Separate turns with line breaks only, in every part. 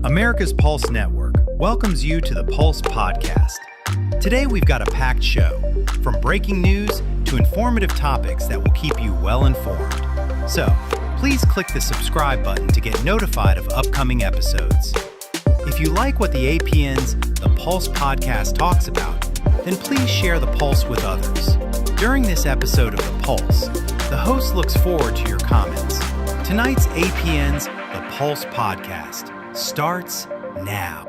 America's Pulse Network welcomes you to the Pulse Podcast. Today we've got a packed show, from breaking news to informative topics that will keep you well informed. So, please click the subscribe button to get notified of upcoming episodes. If you like what the APN's The Pulse Podcast talks about, then please share the Pulse with others. During this episode of The Pulse, the host looks forward to your comments. Tonight's APN's The Pulse Podcast starts now.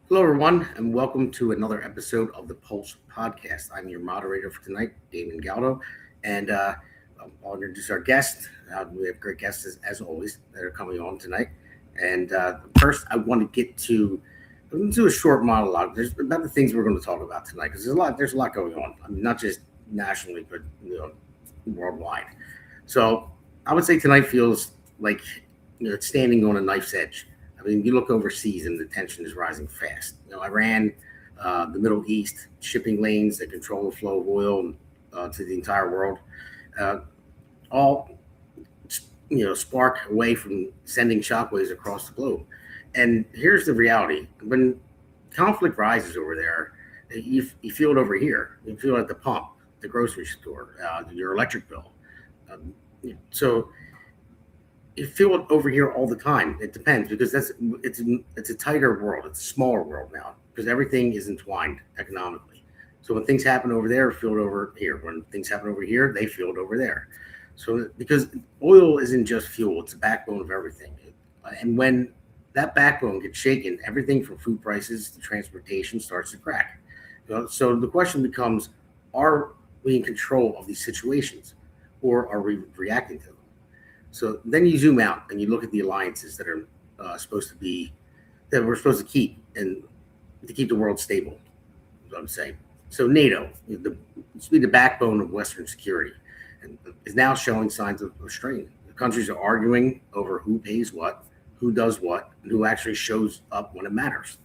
Hello, everyone, and welcome to another episode of the Pulse Podcast. I'm your moderator for tonight, Damon Galdo, and I'll introduce our guest. We have great guests, as always, that are coming on tonight. And first, I want to get to a short monologue. There's about the things we're going to talk about tonight, because there's a lot going on. I mean, not just nationally, but worldwide. So I would say tonight feels like it's standing on a knife's edge. I mean, you look overseas and the tension is rising fast. Iran, the Middle East, shipping lanes that control the flow of oil to the entire world, all spark away from sending shockwaves across the globe. And here's the reality: when conflict rises over there, you feel it over here. You feel it at the pump, the grocery store, your electric bill. So you feel it over here all the time. It depends, because it's a tighter world. It's a smaller world now, because everything is entwined economically. So when things happen over there, feel it over here. When things happen over here, they feel it over there. So because oil isn't just fuel, it's the backbone of everything. And when that backbone gets shaken, everything from food prices to transportation starts to crack. So the question becomes, are we in control of these situations, or are we reacting to them? So then you zoom out and you look at the alliances that are that we're supposed to keep, and to keep the world stable, is what I'm saying. So NATO, it's the backbone of Western security, and is now showing signs of strain. The countries are arguing over who pays what, who does what, and who actually shows up when it matters.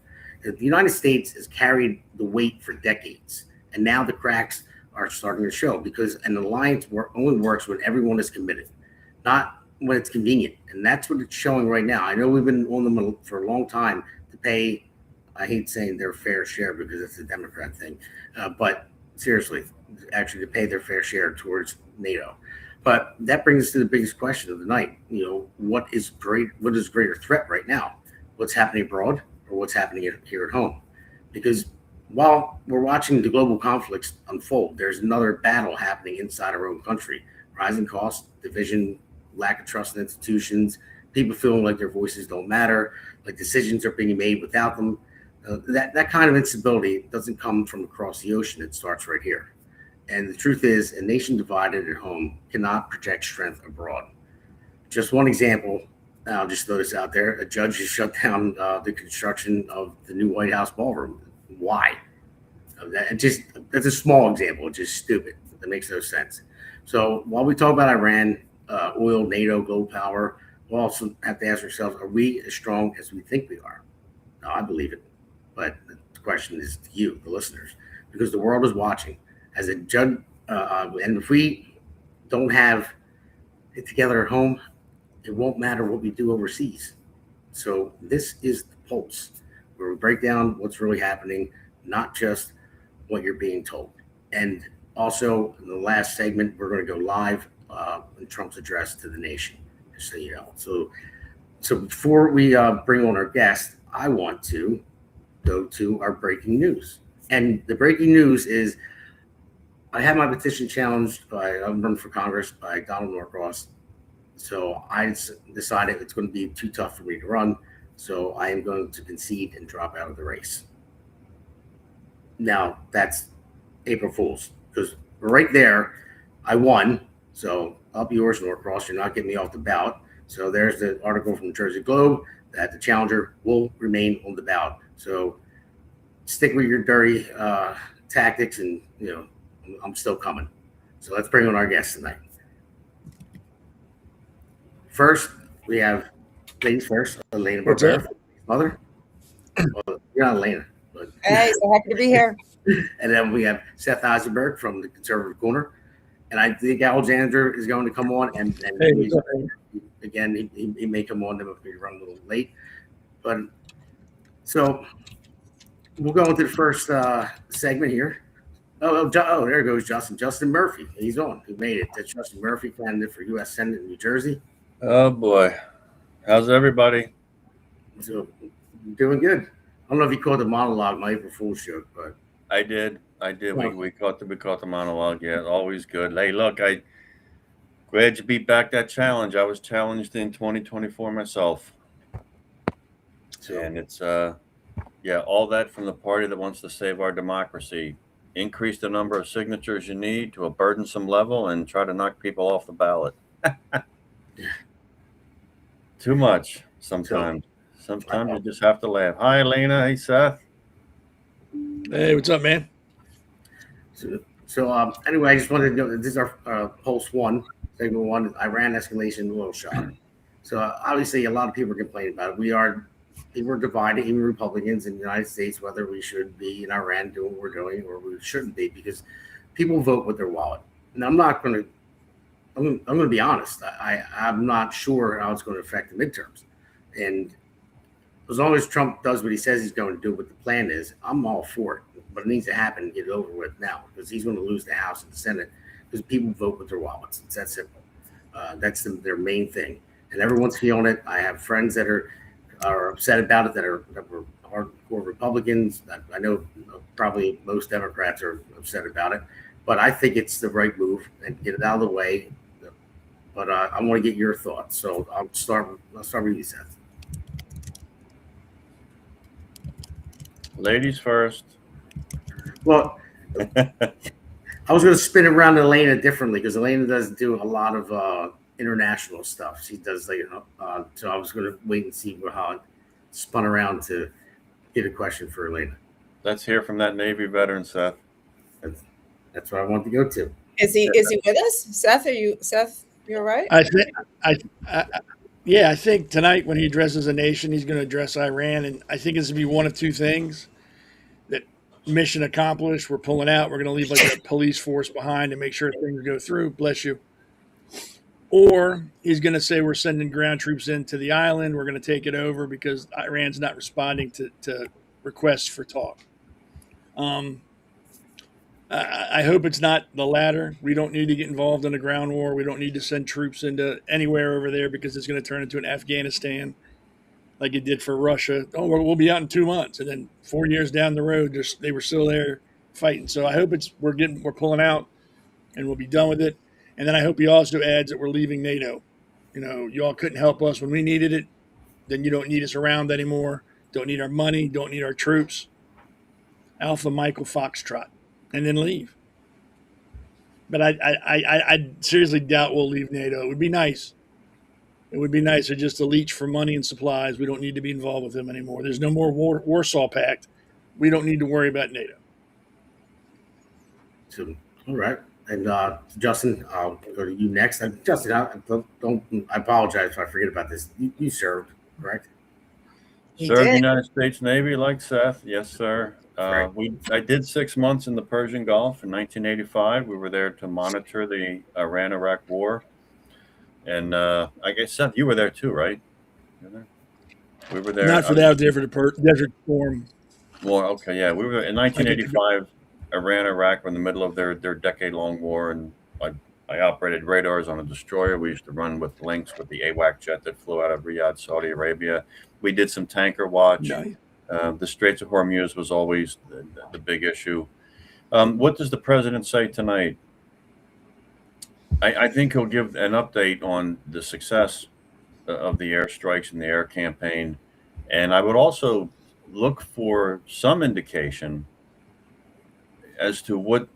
The United States has carried the weight for decades, and now the cracks are starting to show, because an alliance only works when everyone is committed, not when it's convenient. And that's what it's showing right now. I know we've been on them for a long time to pay, I hate saying their fair share because it's a Democrat thing, but seriously, actually to pay their fair share towards NATO. But that brings us to the biggest question of the night. What is greater threat right now? What's happening abroad, or what's happening here at home? Because while we're watching the global conflicts unfold, there's another battle happening inside our own country. Rising costs, division, lack of trust in institutions, people feeling like their voices don't matter, like decisions are being made without them. That kind of instability doesn't come from across the ocean. It starts right here. And the truth is, a nation divided at home cannot project strength abroad. Just one example, I'll just throw this out there. A judge has shut down the construction of the new White House ballroom. Why? That's a small example. It's just stupid. That makes no sense. So while we talk about Iran, oil, NATO, global power, we'll also have to ask ourselves, are we as strong as we think we are? No, I believe it. But the question is to you, the listeners, because the world is watching. As a judge, and if we don't have it together at home, it won't matter what we do overseas. So this is the Pulse, where we break down what's really happening, not just what you're being told. And also, in the last segment, we're going to go live in Trump's address to the nation, just so you know. So before we bring on our guest, I want to go to our breaking news. And the breaking news is, I had my petition challenged I'm running for Congress by Donald Norcross. So I decided it's going to be too tough for me to run. So I am going to concede and drop out of the race. Now, that's April Fool's, because right there, I won. So up yours, Norcross. You're not getting me off the ballot. So there's the article from Jersey Globe that the challenger will remain on the ballot. So stick with your dirty tactics, and I'm still coming. So let's bring on our guests tonight. First, we have, ladies first, Eleana Barbera, mother. Well, you're not Eleana,
Hey, so happy to be here.
And then we have Seth Eisenberg from the Conservative Corner. and I think Alexandra is going to come on, and
Hey,
again, he may come on if we run a little late. But so we'll go into the first segment here. Oh, there goes Justin. Justin Murphy. He's on. He made it. That's Justin Murphy, candidate for U.S. Senate in New Jersey.
Oh, boy. How's everybody?
So, doing good. I don't know if you called the monologue my April Fool's joke, but
I did.
Well-
We caught the monologue. Yeah, always good. Hey, look, I glad you beat back that challenge. I was challenged in 2024 myself.
so
And it's all that from the party that wants to save our democracy. Increase the number of signatures you need to a burdensome level and try to knock people off the ballot. Too much sometimes. Sometimes you just have to laugh. Hi, Eleana. Hey, Seth.
Hey, what's up, man?
So anyway, I just wanted to know that this is our Pulse 1, segment 1, Iran escalation oil shock. So obviously a lot of people are complaining about it. People are divided, even Republicans in the United States, whether we should be in Iran doing what we're doing or we shouldn't be, because people vote with their wallet. And I'm going to be honest. I'm not sure how it's going to affect the midterms. And as long as Trump does what he says he's going to do, what the plan is, I'm all for it. But it needs to happen and get it over with now, because he's going to lose the House and the Senate because people vote with their wallets. It's that simple. That's their main thing. And everyone's feeling it. I have friends that are upset about it, that were hardcore Republicans. I know probably most Democrats are upset about it. But I think it's the right move and get it out of the way. But I want to get your thoughts. So I'll start with you, Seth.
Ladies first.
Well, I was going to spin it around Eleana differently, because Eleana doesn't do a lot of international stuff. She does so I was going to wait and see how it spun around to get a question for Eleana.
Let's hear from that Navy veteran, Seth.
That's what I want to go to.
Is he with us? Seth, you're right?
I think tonight when he addresses a nation, he's going to address Iran, and I think it's going to be one of two things. That mission accomplished, we're pulling out, we're going to leave like a police force behind to make sure things go through, bless you. Or he's going to say we're sending ground troops into the island, we're going to take it over because Iran's not responding to requests for talk. I hope it's not the latter. We don't need to get involved in a ground war. We don't need to send troops into anywhere over there, because it's going to turn into an Afghanistan like it did for Russia. Oh, we'll be out in 2 months. And then 4 years down the road, they were still there fighting. So I hope we're pulling out and we'll be done with it. And then I hope he also adds that we're leaving NATO. Y'all couldn't help us when we needed it. Then you don't need us around anymore. Don't need our money. Don't need our troops. Alpha Michael Foxtrot. And then leave. But I seriously doubt we'll leave NATO. It would be nice. It would be nicer just to leech for money and supplies. We don't need to be involved with them anymore. There's no more Warsaw Pact. We don't need to worry about NATO.
So, all right. And Justin, I'll go to you next. Justin, I apologize if I forget about this. You served, correct?
Served United States Navy like Seth. Yes, sir. I did 6 months in the Persian Gulf in 1985. We were there to monitor the Iran-Iraq war. And I guess, Seth, you were there too, right? We were there.
Not for that. I was there for the Desert Storm.
Well, okay, yeah. We were in 1985. Iran-Iraq were in the middle of their decade-long war, and I operated radars on a destroyer. We used to run with links with the AWAC jet that flew out of Riyadh, Saudi Arabia. We did some tanker watch.
Nice.
The Straits of Hormuz was always the big issue. What does the president say tonight? I think he'll give an update on the success of the airstrikes and the air campaign. And I would also look for some indication as to what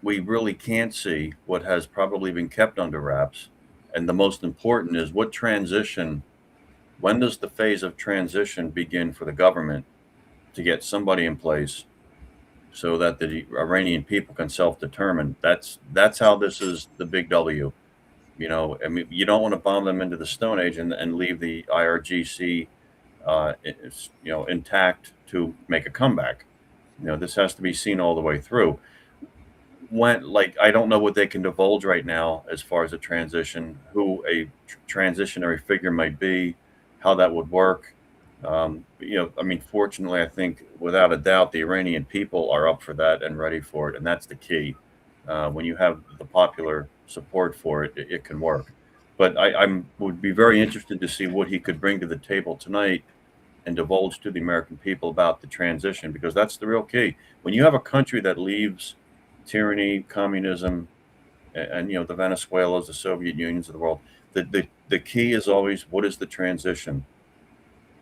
we really can't see, what has probably been kept under wraps. And the most important is what transition. When does the phase of transition begin for the government to get somebody in place so that the Iranian people can self-determine? That's how this is the big W. I mean, you don't want to bomb them into the Stone Age and leave the IRGC, intact to make a comeback. This has to be seen all the way through. went, like, I don't know what they can divulge right now as far as a transition, who a transitionary figure might be, how that would work. I mean, fortunately, I think without a doubt, the Iranian people are up for that and ready for it, and that's the key. When you have the popular support for it, it can work. But I would be very interested to see what he could bring to the table tonight and divulge to the American people about the transition, because that's the real key. When you have a country that leaves tyranny, communism, and the Venezuelas, the Soviet Unions of the world, the key is always, what is the transition?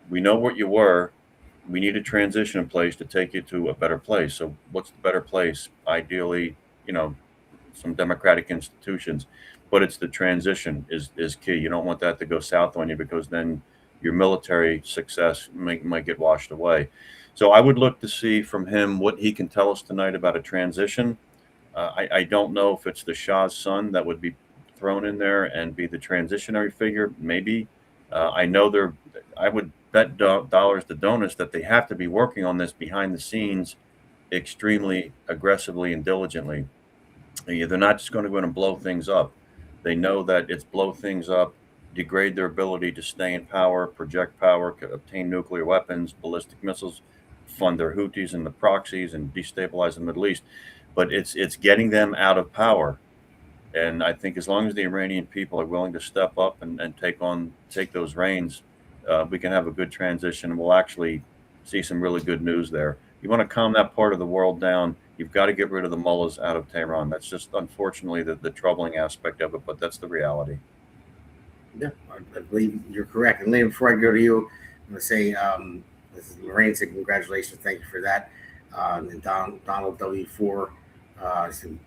We know what you were. We need a transition in place to take you to a better place. So what's the better place? Ideally, some democratic institutions, but it's the transition is key. You don't want that to go south on you, because then your military success might get washed away. So I would look to see from him what he can tell us tonight about a transition. I don't know if it's the Shah's son that would be thrown in there and be the transitionary figure. Maybe. I would bet dollars to donuts that they have to be working on this behind the scenes extremely aggressively and diligently. They're not just going to go in and blow things up. They know that it's blow things up, degrade their ability to stay in power, project power, obtain nuclear weapons, ballistic missiles, fund their Houthis and the proxies, and destabilize the Middle East. But it's getting them out of power. And I think as long as the Iranian people are willing to step up and take those reins, we can have a good transition, and we'll actually see some really good news there. You want to calm that part of the world down, you've got to get rid of the mullahs out of Tehran. That's just, unfortunately, the troubling aspect of it, but that's the reality.
Yeah, I believe you're correct. And Liam, before I go to you, I'm going to say, this is Lorraine said, congratulations, thank you for that. And Donald W4 said,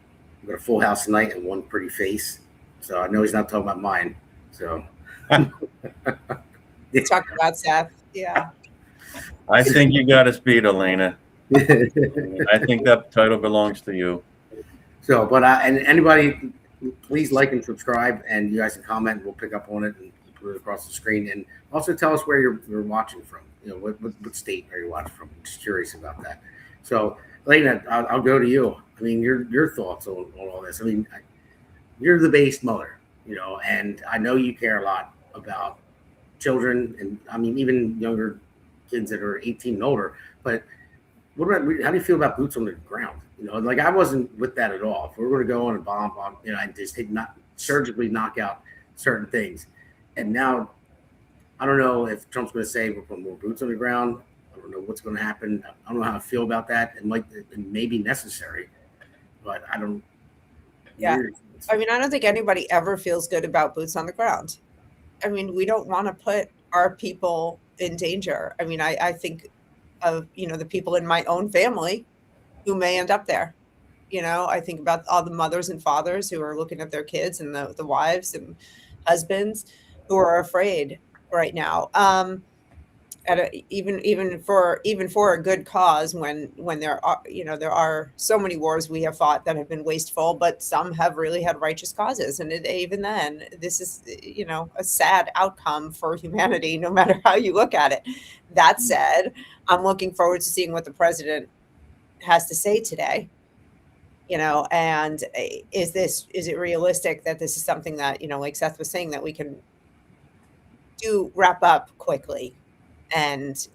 we got a full house tonight and one pretty face. So I know he's not talking about mine. So
Talking about Seth. Yeah.
I think you got us beat, Eleana. I think that title belongs to you.
So, but and anybody, please like and subscribe, and you guys can comment. We'll pick up on it and put it across the screen. And also tell us where you're watching from. What state are you watching from? I'm just curious about that. So, Eleana, I'll go to you. I mean, your thoughts on all this. I mean, you're the base mother, and I know you care a lot about children, and I mean, even younger kids that are 18 and older. But how do you feel about boots on the ground? Like, I wasn't with that at all. If we were going to go on a bomb, I just not surgically knock out certain things. And now, I don't know if Trump's going to say we're putting more boots on the ground. I don't know what's going to happen. I don't know how I feel about that. It may be necessary, but I don't.
Yeah. I mean, I don't think anybody ever feels good about boots on the ground. I mean, we don't want to put our people in danger. I mean, I think of, the people in my own family who may end up there. I think about all the mothers and fathers who are looking at their kids, and the wives and husbands who are afraid right now. Even for a good cause, when there are so many wars we have fought that have been wasteful, but some have really had righteous causes, and even then, this is a sad outcome for humanity, no matter how you look at it. That said, I'm looking forward to seeing what the president has to say today. And is it realistic that this is something that, like Seth was saying, that we can wrap up quickly and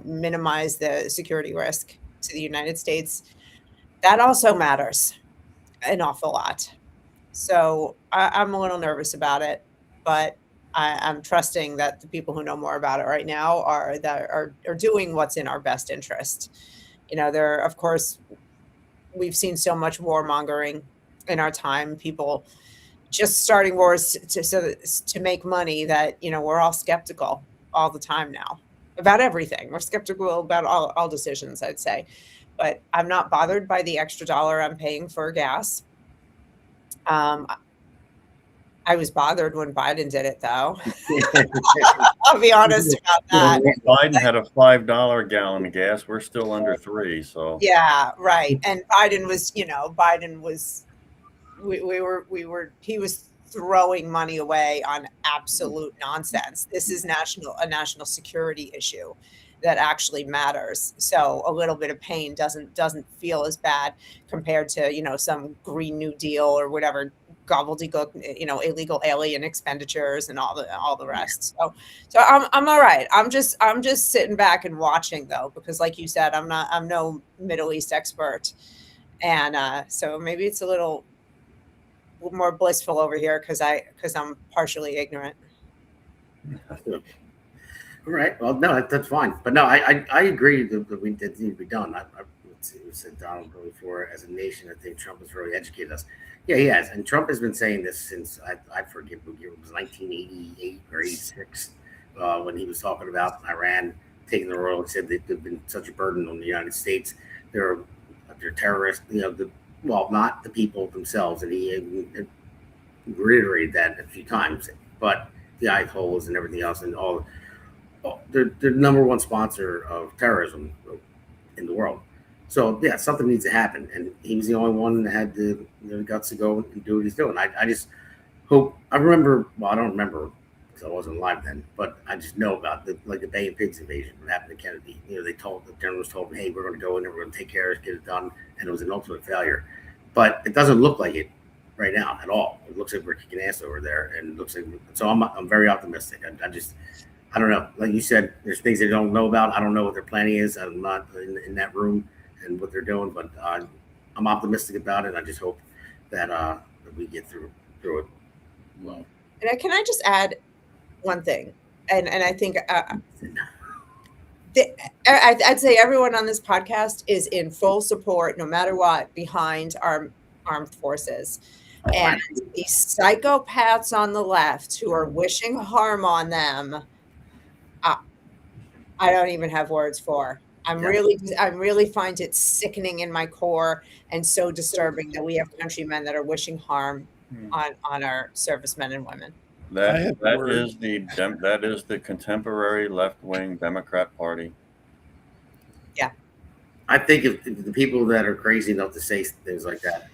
minimize the security risk to the United States? That also matters an awful lot. So I'm a little nervous about it, but I'm trusting that the people who know more about it right now are doing what's in our best interest. Of course, we've seen so much warmongering in our time, people just starting wars to make money, that we're all skeptical all the time now about everything. We're skeptical about all decisions, I'd say. But I'm not bothered by the extra dollar I'm paying for gas. I was bothered when Biden did it, though. I'll be honest about that.
Biden had a $5 gallon of gas. We're still under $3. So
yeah, right. And Biden was, he was throwing money away on absolute nonsense. This is a national security issue. that actually matters. So a little bit of pain doesn't feel as bad compared to, you know, some Green New Deal or whatever gobbledygook, you know, illegal alien expenditures and all the rest. So I'm all right. I'm just sitting back and watching though, because like you said, I'm no Middle East expert. And so maybe it's a little more blissful over here because I'm partially ignorant.
All right. Well, no, that's fine. But no, I agree that that need to be done. I said Donald before, as a nation, I think Trump has really educated us. Yeah, he has. And Trump has been saying this since, I forget what year, it was 1988 or 86, when he was talking about Iran taking the oil. He said they've been such a burden on the United States. They're terrorists, you know, well, not the people themselves. And he reiterated that a few times. But the Ayatollahs and everything else and all, they're the number one sponsor of terrorism in the world. So yeah, something needs to happen, and he was the only one that had the guts to go and do what he's doing. I just hope. I remember. Well, I don't remember because I wasn't alive then, but I just know about the Bay of Pigs invasion that happened to Kennedy. You know, the generals told him, "Hey, we're going to go in there, we're going to take care of it, get it done," and it was an ultimate failure. But it doesn't look like it right now at all. It looks like we're kicking ass over there, and it looks like so. I'm very optimistic. I don't know. Like you said, there's things they don't know about. I don't know what their planning is. I'm not in that room and what they're doing, but I'm optimistic about it. I just hope that we get through it well.
And can I just add one thing? And I think I'd say everyone on this podcast is in full support, no matter what, behind our armed forces. And these psychopaths on the left who are wishing harm on them, I don't even have words for. I really find it sickening in my core and so disturbing that we have countrymen that are wishing harm on our servicemen and women.
That is the contemporary left-wing Democrat Party.
Yeah.
I think if the people that are crazy enough to say things like that,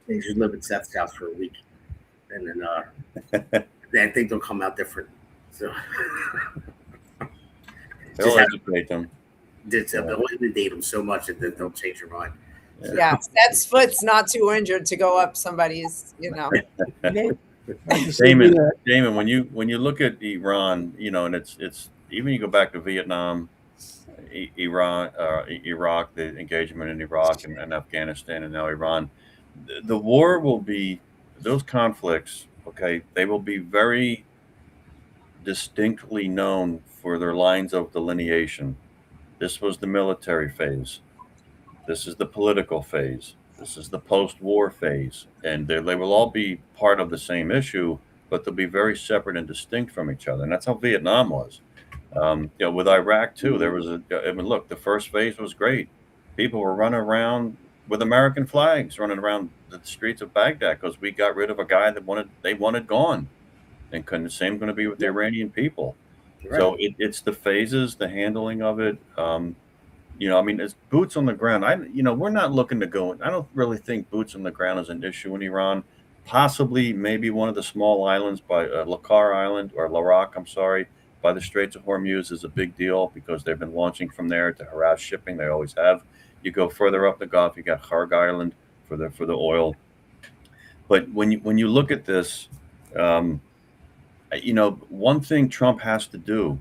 they should live at Seth's house for a week, and then I think they'll come out different. So
They'll educate them.
They'll inundate them so much that they'll change your mind.
So. Yeah, Seth's foot's not too injured to go up somebody's, you know.
Damon, when you look at Iran, you know, and it's even you go back to Vietnam, Iran, Iraq, the engagement in Iraq and Afghanistan, and now Iran, the war will be, those conflicts, okay, they will be very distinctly known for their lines of delineation. This was the military phase. This is the political phase. This is the post-war phase. And they will all be part of the same issue, but they'll be very separate and distinct from each other. And that's how Vietnam was. You know, with Iraq too, there was look, the first phase was great. People were running around with American flags, running around the streets of Baghdad because we got rid of a guy that they wanted gone. And the same going to be with the Iranian people. Right. So it's the phases, the handling of it. You know, I mean, it's boots on the ground. We're not looking to go. I don't really think boots on the ground is an issue in Iran. Possibly, maybe one of the small islands by Lakar Island or Larak, I'm sorry, by the Straits of Hormuz is a big deal because they've been launching from there to harass shipping. They always have. You go further up the Gulf, you got Kharg Island for the oil. But when you look at this. You know, one thing Trump has to do,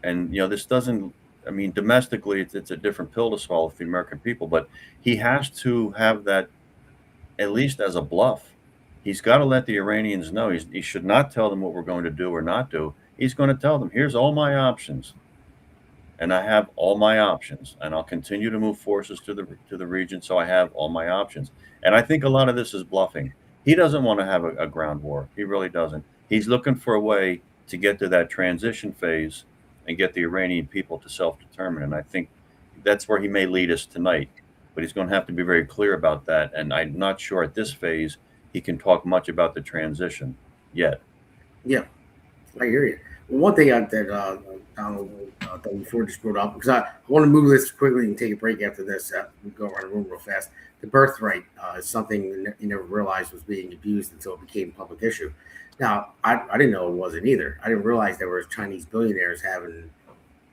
and, you know, this doesn't, I mean, domestically, it's a different pill to swallow for the American people, but he has to have that at least as a bluff. He's got to let the Iranians know he should not tell them what we're going to do or not do. He's going to tell them, here's all my options. And I have all my options, and I'll continue to move forces to the region. So I have all my options. And I think a lot of this is bluffing. He doesn't want to have a ground war. He really doesn't. He's looking for a way to get to that transition phase and get the Iranian people to self-determine. And I think that's where he may lead us tonight. But he's going to have to be very clear about that. And I'm not sure at this phase he can talk much about the transition yet.
Yeah, I hear you. Well, one thing that Donald before just brought up, because I want to move this quickly and take a break after this. We go around the room real fast. The birthright is something you never realized was being abused until it became a public issue. Now, I didn't know it wasn't either. I didn't realize there were Chinese billionaires having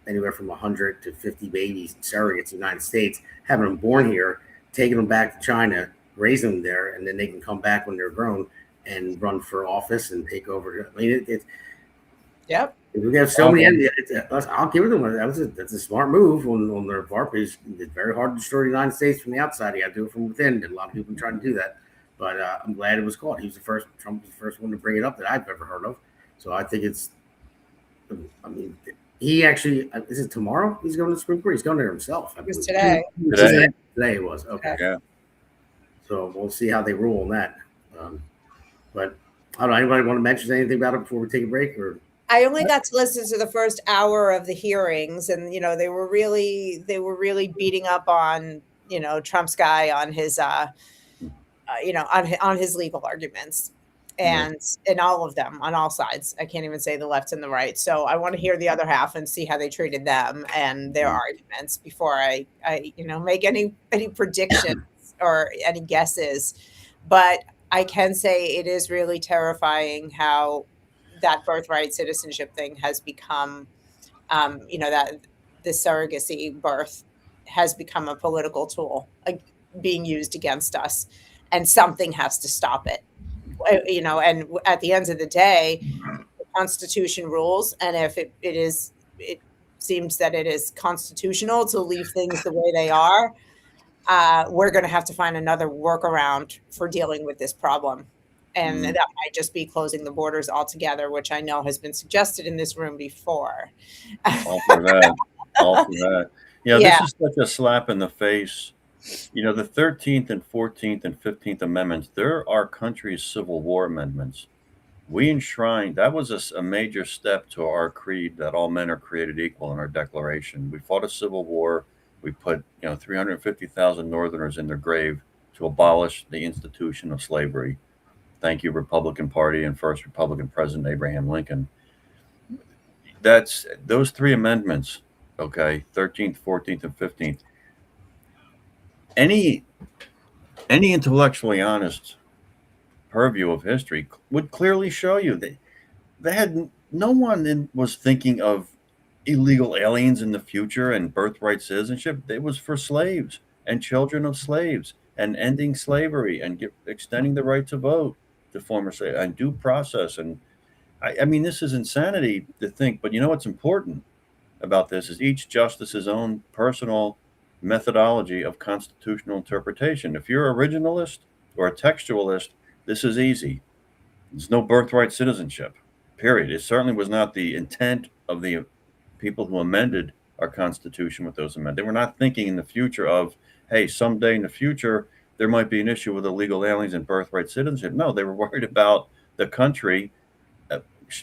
anywhere from 100 to 50 babies, surrogates in the United States, having them born here, taking them back to China, raising them there, and then they can come back when they're grown and run for office and take over. I mean,
Yep.
we have so many. I'll give them that's a smart move on their part. It's very hard to destroy the United States from the outside. You got to do it from within. And a lot of people try to do that, but I'm glad it was caught. Trump was the first one to bring it up that I've ever heard of. So I think it's. I mean, he actually is it tomorrow? He's going to the Supreme Court. He's going there himself.
It was today.
Today it was okay.
Yeah.
So we'll see how they rule on that. But I don't know. Anybody want to mention anything about it before we take a break? Or
I only got to listen to the first hour of the hearings, and they were really beating up on Trump's guy on his on his legal arguments, and all of them on all sides. I can't even say the left and the right. So I want to hear the other half and see how they treated them and their arguments before I make any predictions or any guesses. But I can say it is really terrifying how that birthright citizenship thing has become, that the surrogacy birth has become a political tool being used against us, and something has to stop it. And at the end of the day, the Constitution rules, and if it seems that it is constitutional to leave things the way they are, we're going to have to find another workaround for dealing with this problem. And that might just be closing the borders altogether, which I know has been suggested in this room before.
All for that. All for that. This is such a slap in the face. The 13th and 14th and 15th Amendments, they're our country's Civil War amendments. We enshrined, that was a major step to our creed that all men are created equal in our Declaration. We fought a civil war. We put 350,000 Northerners in their grave to abolish the institution of slavery. Thank you, Republican Party and first Republican President Abraham Lincoln. That's those three amendments, okay, 13th, 14th, and 15th. Any intellectually honest purview of history would clearly show you that they had no one was thinking of illegal aliens in the future and birthright citizenship. It was for slaves and children of slaves and ending slavery and extending the right to vote to former slaves and due process. And I mean, this is insanity to think, but what's important about this is each justice's own personal methodology of constitutional interpretation. If you're an originalist or a textualist, this is easy. There's no birthright citizenship, period. It certainly was not the intent of the people who amended our Constitution with those amendments. They were not thinking in the future of, hey, someday in the future, there might be an issue with illegal aliens and birthright citizenship. No, they were worried about the country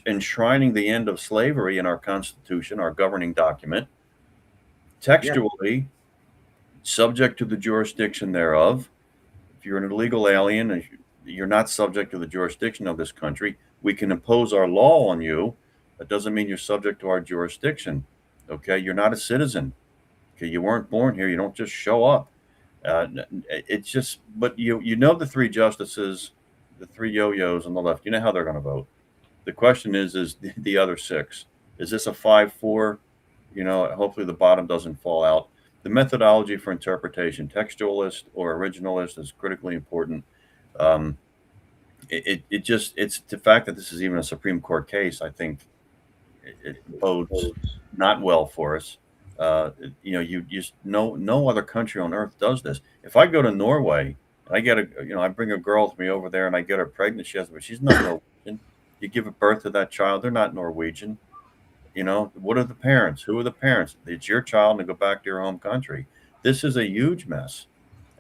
enshrining the end of slavery in our Constitution, our governing document, textually subject to the jurisdiction thereof. If you're an illegal alien, you're not subject to the jurisdiction of this country. We can impose our law on you. That doesn't mean you're subject to our jurisdiction. Okay, you're not a citizen. Okay, you weren't born here. You don't just show up. It's just, but the three justices, the three yo-yos on the left, you know how they're going to vote. The question is the other six. Is this a 5-4? Hopefully the bottom doesn't fall out. The methodology for interpretation, textualist or originalist, is critically important. It's the fact that this is even a Supreme Court case, I think it bodes not well for us. You just no other country on earth does this. If I go to Norway and I get I bring a girl with me over there and I get her pregnant, she's not Norwegian. You give a birth to that child, they're not Norwegian. What are the parents? Who are the parents? It's your child, and go back to your home country. This is a huge mess.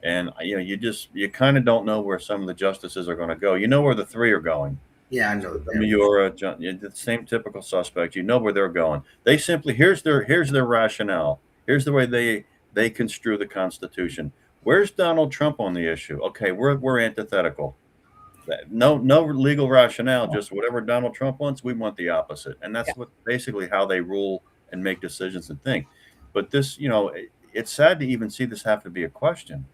And, you kind of don't know where some of the justices are going to go. You know where the three are going.
Yeah, I know.
Miura, the same typical suspect. You know where they're going. They simply, here's their rationale. Here's the way they construe the Constitution. Where's Donald Trump on the issue? Okay, we're antithetical. No legal rationale, just whatever Donald Trump wants, we want the opposite. And that's what basically how they rule and make decisions and think. But this, it's sad to even see this have to be a question.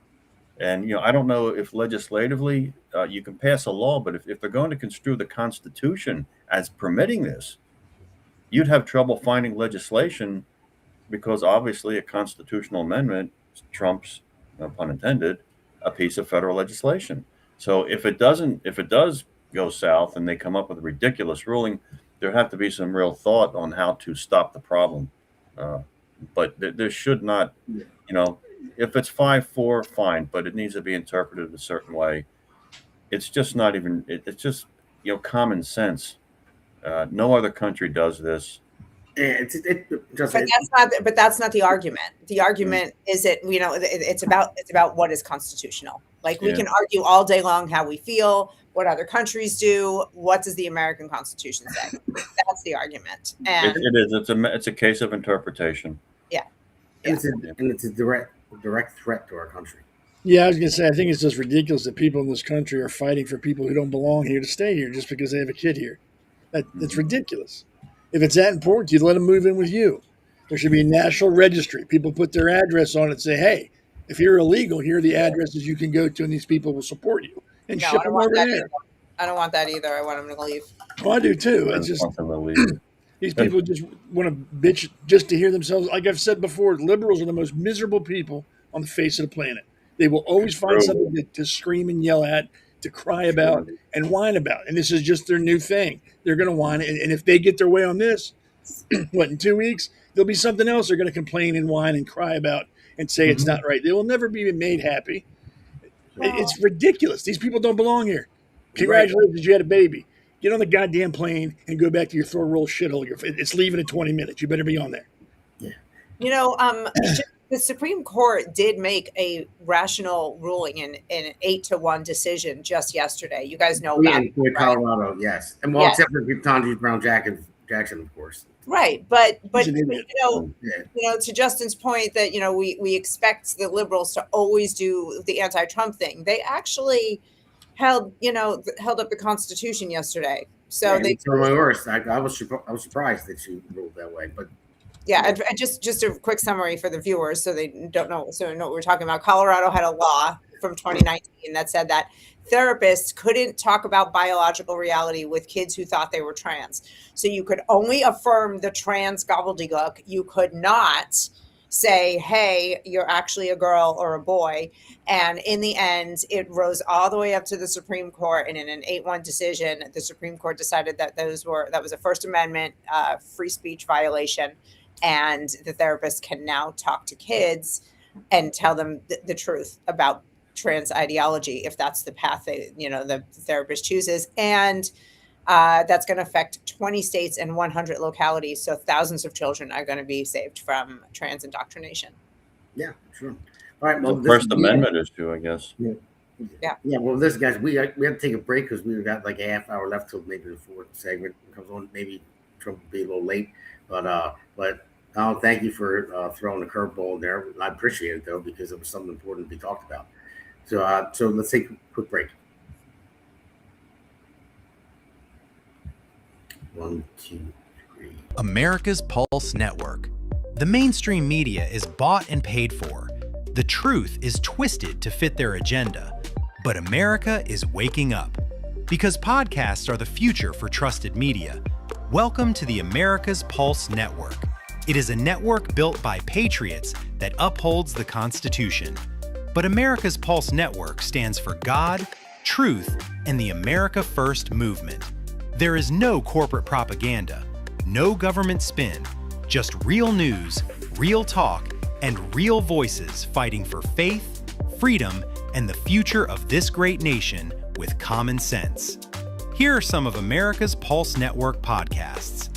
And, I don't know if legislatively you can pass a law, but if they're going to construe the Constitution as permitting this, you'd have trouble finding legislation because obviously a constitutional amendment trumps, no pun intended, a piece of federal legislation. So if it does go south and they come up with a ridiculous ruling, there have to be some real thought on how to stop the problem. But there should not, if it's 5-4, fine, but it needs to be interpreted a certain way. It's just not even, it's just, common sense. No other country does this.
But
that's not the argument. The argument is that it's about what is constitutional. Like we can argue all day long how we feel, what other countries do, what does the American Constitution say? That's the argument. And
it is. It's a case of interpretation.
Yeah.
And it's a direct threat to our country.
Yeah, I was going to say, I think it's just ridiculous that people in this country are fighting for people who don't belong here to stay here just because they have a kid here. That's ridiculous. If it's that important, you'd let them move in with you. There should be a national registry. People put their address on it and say, hey, if you're illegal, here are the addresses you can go to, and these people will support you. And ship them over there.
I don't want that either. I want them to leave.
Well, I do too. It's just these people just want to bitch just to hear themselves. Like I've said before, liberals are the most miserable people on the face of the planet. They will always find something to scream and yell at, to cry about and whine about. And this is just their new thing. They're going to whine. And if they get their way on this, in 2 weeks, there'll be something else they're going to complain and whine and cry about and say it's not right. They will never be made happy. It's ridiculous. These people don't belong here. Congratulations, you had a baby. Get on the goddamn plane and go back to your third world shithole. It's leaving in 20 minutes. You better be on there.
Yeah.
The Supreme Court did make a rational ruling in an 8-1 decision just yesterday. You guys know about
it, right? Colorado, yes. And except for Ketanji Brown Jackson, of course.
Right. But to Justin's point that, we expect the liberals to always do the anti-Trump thing. They actually held up the Constitution yesterday. So they
my worst. I was surprised that she ruled that way, but
yeah, just a quick summary for the viewers so they don't know. So know what we're talking about. Colorado had a law from 2019 that said that therapists couldn't talk about biological reality with kids who thought they were trans. So you could only affirm the trans gobbledygook. You could not say, hey, you're actually a girl or a boy. And in the end, it rose all the way up to the Supreme Court. And in an 8-1 decision, the Supreme Court decided that that was a First Amendment free speech violation. And the therapist can now talk to kids and tell them the truth about trans ideology, if that's the path the therapist chooses. And that's going to affect 20 states and 100 localities. So thousands of children are going to be saved from trans indoctrination.
Yeah, sure. All right. Well,
First Amendment issue, I guess.
Yeah. Well, listen, guys, we have to take a break because we've got like a half hour left till maybe the fourth segment comes on. Maybe Trump will be a little late, but thank you for throwing the curveball there. I appreciate it though because it was something important to be talked about. So let's take a quick break. 1, 2, 3.
America's Pulse Network. The mainstream media is bought and paid for. The truth is twisted to fit their agenda. But America is waking up. Because podcasts are the future for trusted media. Welcome to the America's Pulse Network. It is a network built by patriots that upholds the Constitution. But America's Pulse Network stands for God, truth, and the America First movement. There is no corporate propaganda, no government spin, just real news, real talk, and real voices fighting for faith, freedom, and the future of this great nation with common sense. Here are some of America's Pulse Network podcasts.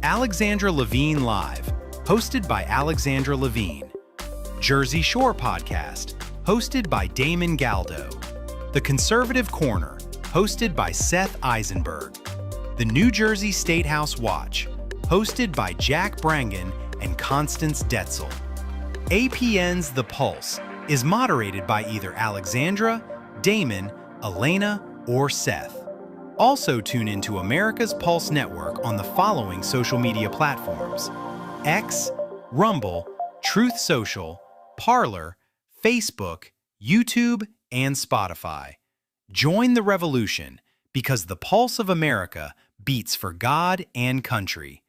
Alexandra Levine Live, hosted by Alexandra Levine. Jersey Shore Podcast, hosted by Damon Galdo. The Conservative Corner, hosted by Seth Eisenberg. The New Jersey State House Watch, hosted by Jack Brangan and Constance Detzel. APN's The Pulse is moderated by either Alexandra, Damon, Eleana, or Seth. Also tune into America's Pulse Network on the following social media platforms: X, Rumble, Truth Social, Parler, Facebook, YouTube, and Spotify. Join the revolution because the pulse of America beats for God and country.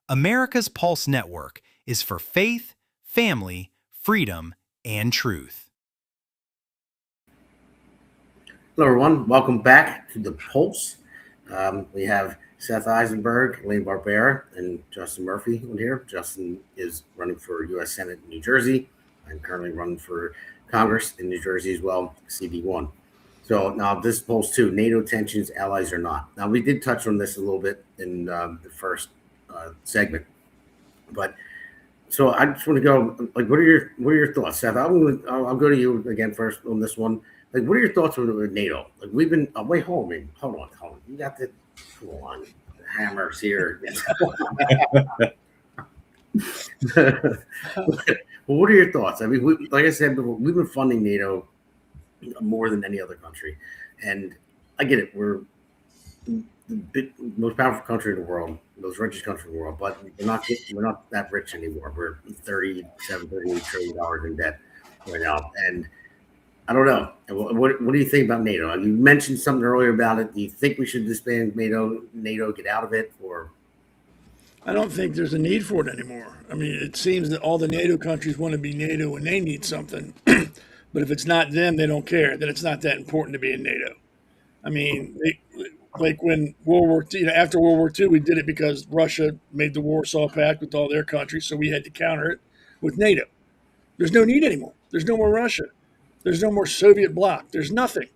America's Pulse Network is for faith, family, freedom, and truth.
Hello, everyone. Welcome back to the Pulse. We have Seth Eisenberg, Eleana Barbera, and Justin Murphy on here. Justin is running for U.S. Senate in New Jersey. I'm currently running for Congress in New Jersey as well, CD1. So now this Pulse 2, NATO tensions, allies or not. Now, we did touch on this a little bit in the first segment, but so I just want to go, like, what are your thoughts, Seth? I'll go to you again first on this one. Like, what are your thoughts on NATO? Like, we've been wait, hold on. You got the hammers here. Well, what are your thoughts? I mean, like I said before, we've been funding NATO more than any other country, and I get it. We're the most powerful country in the world, most richest country in the world, but we're not that rich anymore. We're $38 trillion in debt right now, and I don't know. What do you think about NATO? You mentioned something earlier about it. Do you think we should disband NATO, get out of it, or?
I don't think there's a need for it anymore. I mean, it seems that all the NATO countries want to be NATO when they need something. But if it's not them, they don't care, that it's not that important to be in NATO. I mean, like when World War II, after World War II, we did it because Russia made the Warsaw Pact with all their countries, so we had to counter it with NATO. There's no need anymore. There's no more Russia. There's no more Soviet bloc. There's nothing.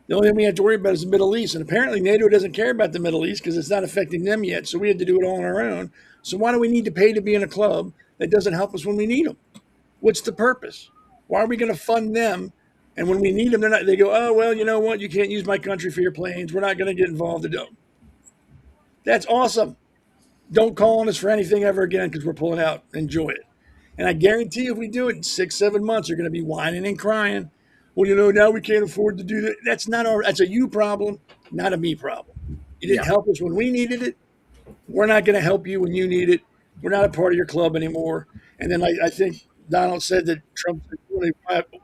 The only thing we have to worry about is the Middle East. And apparently NATO doesn't care about the Middle East because it's not affecting them yet. So we had to do it all on our own. So why do we need to pay to be in a club that doesn't help us when we need them? What's the purpose? Why are we going to fund them? And when we need them, they go, oh, well, you know what? You can't use my country for your planes. We're not going to get involved in them. That's awesome. Don't call on us for anything ever again because we're pulling out. Enjoy it. And I guarantee if we do it in 6-7 months, you're going to be whining and crying. Well, now we can't afford to do that. That's a you problem, not a me problem. You didn't help us when we needed it. We're not going to help you when you need it. We're not a part of your club anymore. And then I think Donald said that Trump said, when you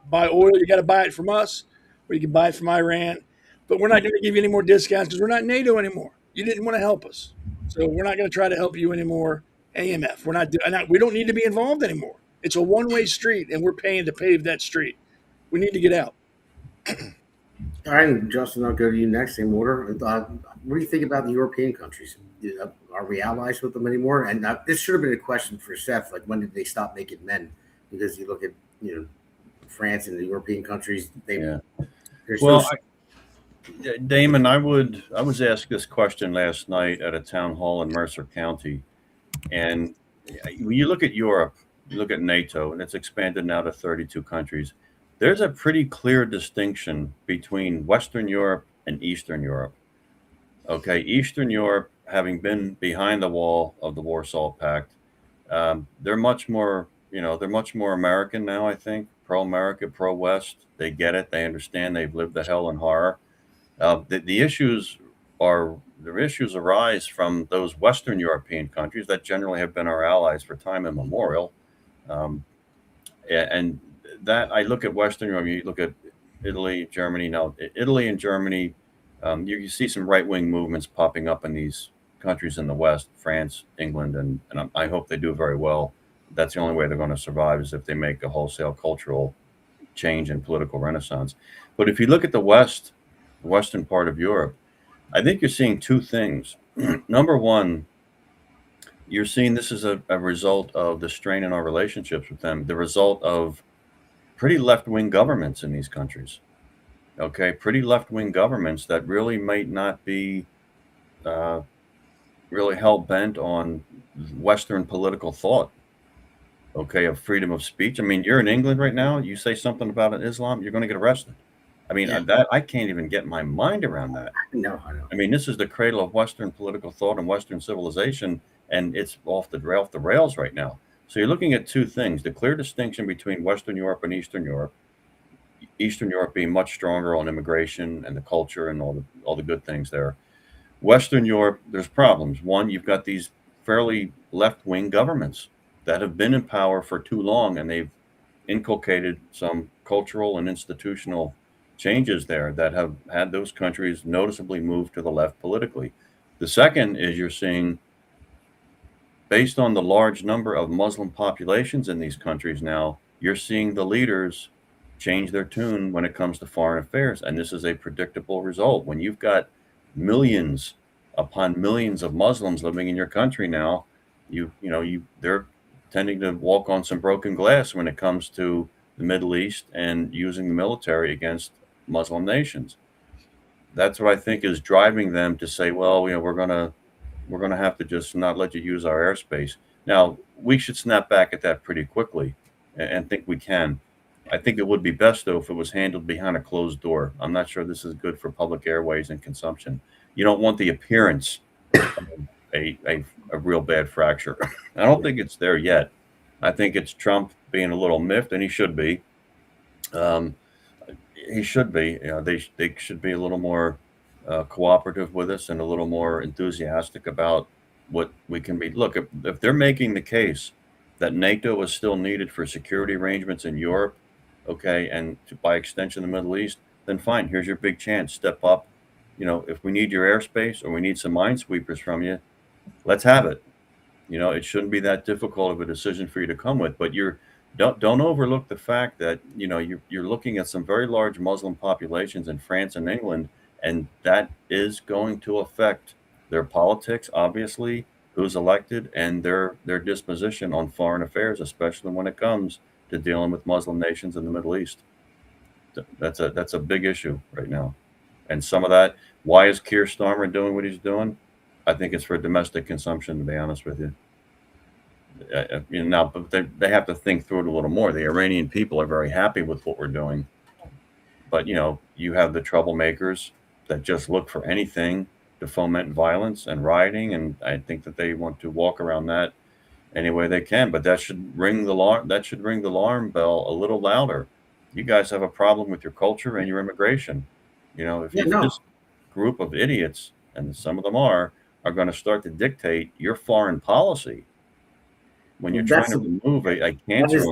buy oil, you got to buy it from us, or you can buy it from Iran. But we're not going to give you any more discounts because we're not NATO anymore. You didn't want to help us. So we're not going to try to help you anymore. AMF. We don't need to be involved anymore. It's a one-way street, and we're paying to pave that street. We need to get out.
All right, Justin, I'll go to you next in order. What do you think about the European countries? Are we allies with them anymore? And this should have been a question for Seth. Like, when did they stop making men? Because you look at France and the European countries.
Damon, I was asked this question last night at a town hall in Mercer County, and when you look at Europe, you look at NATO, and it's expanded now to 32 countries. There's a pretty clear distinction between Western Europe and Eastern Europe. Okay, Eastern Europe, having been behind the wall of the Warsaw Pact, they're much more American now, I think. Pro-America, pro-West. They get it. They understand. They've lived the hell and horror. The issues arise from those Western European countries that generally have been our allies for time immemorial. And that I look at Western Europe, you look at Italy, Germany. Now, Italy and Germany, you see some right-wing movements popping up in these countries in the West, France, England, and I hope they do very well. That's the only way they're going to survive is if they make a wholesale cultural change and political renaissance. But if you look at the West, the Western part of Europe, I think you're seeing two things. Number one, you're seeing this is a result of the strain in our relationships with them, the result of pretty left-wing governments in these countries. Okay, pretty left-wing governments that really might not be really hell-bent on Western political thought, okay, of freedom of speech. I mean, you're in England right now, you say something about Islam, you're going to get arrested. I mean, that I can't even get my mind around that.
No, I know.
I mean, this is the cradle of Western political thought and Western civilization, and it's off the rails right now. So you're looking at two things: the clear distinction between Western Europe and Eastern Europe. Eastern Europe being much stronger on immigration and the culture and all the good things there. Western Europe, there's problems. One, you've got these fairly left-wing governments that have been in power for too long, and they've inculcated some cultural and institutional changes there that have had those countries noticeably move to the left politically. The second is you're seeing based on the large number of Muslim populations in these countries now, you're seeing the leaders change their tune when it comes to foreign affairs. And this is a predictable result. When you've got millions upon millions of Muslims living in your country now, they're tending to walk on some broken glass when it comes to the Middle East and using the military against Muslim nations. That's what I think is driving them to say, well, we're going to have to just not let you use our airspace. Now, we should snap back at that pretty quickly and think we can. I think it would be best, though, if it was handled behind a closed door. I'm not sure this is good for public airways and consumption. You don't want the appearance of a real bad fracture. I don't think it's there yet. I think it's Trump being a little miffed, and he should be. He should be. They should be a little more cooperative with us and a little more enthusiastic about what we can be. Look, if they're making the case that NATO is still needed for security arrangements in Europe, okay, and by extension the Middle East, then fine. Here's your big chance. Step up. If we need your airspace or we need some minesweepers from you, let's have it. It shouldn't be that difficult of a decision for you to come with. But don't overlook the fact that you're looking at some very large Muslim populations in France and England, and that is going to affect their politics, obviously, who's elected, and their disposition on foreign affairs, especially when it comes to dealing with Muslim nations in the Middle East. That's a big issue right now. And some of that, why is Keir Starmer doing what he's doing? I think it's for domestic consumption, to be honest with you. Now, but they have to think through it a little more. The Iranian people are very happy with what we're doing. But, you have the troublemakers that just look for anything to foment violence and rioting. And I think that they want to walk around that any way they can. But that should ring the alarm bell a little louder. You guys have a problem with your culture and your immigration. If this group of idiots, and some of them are going to start to dictate your foreign policy when you're trying to remove a cancer.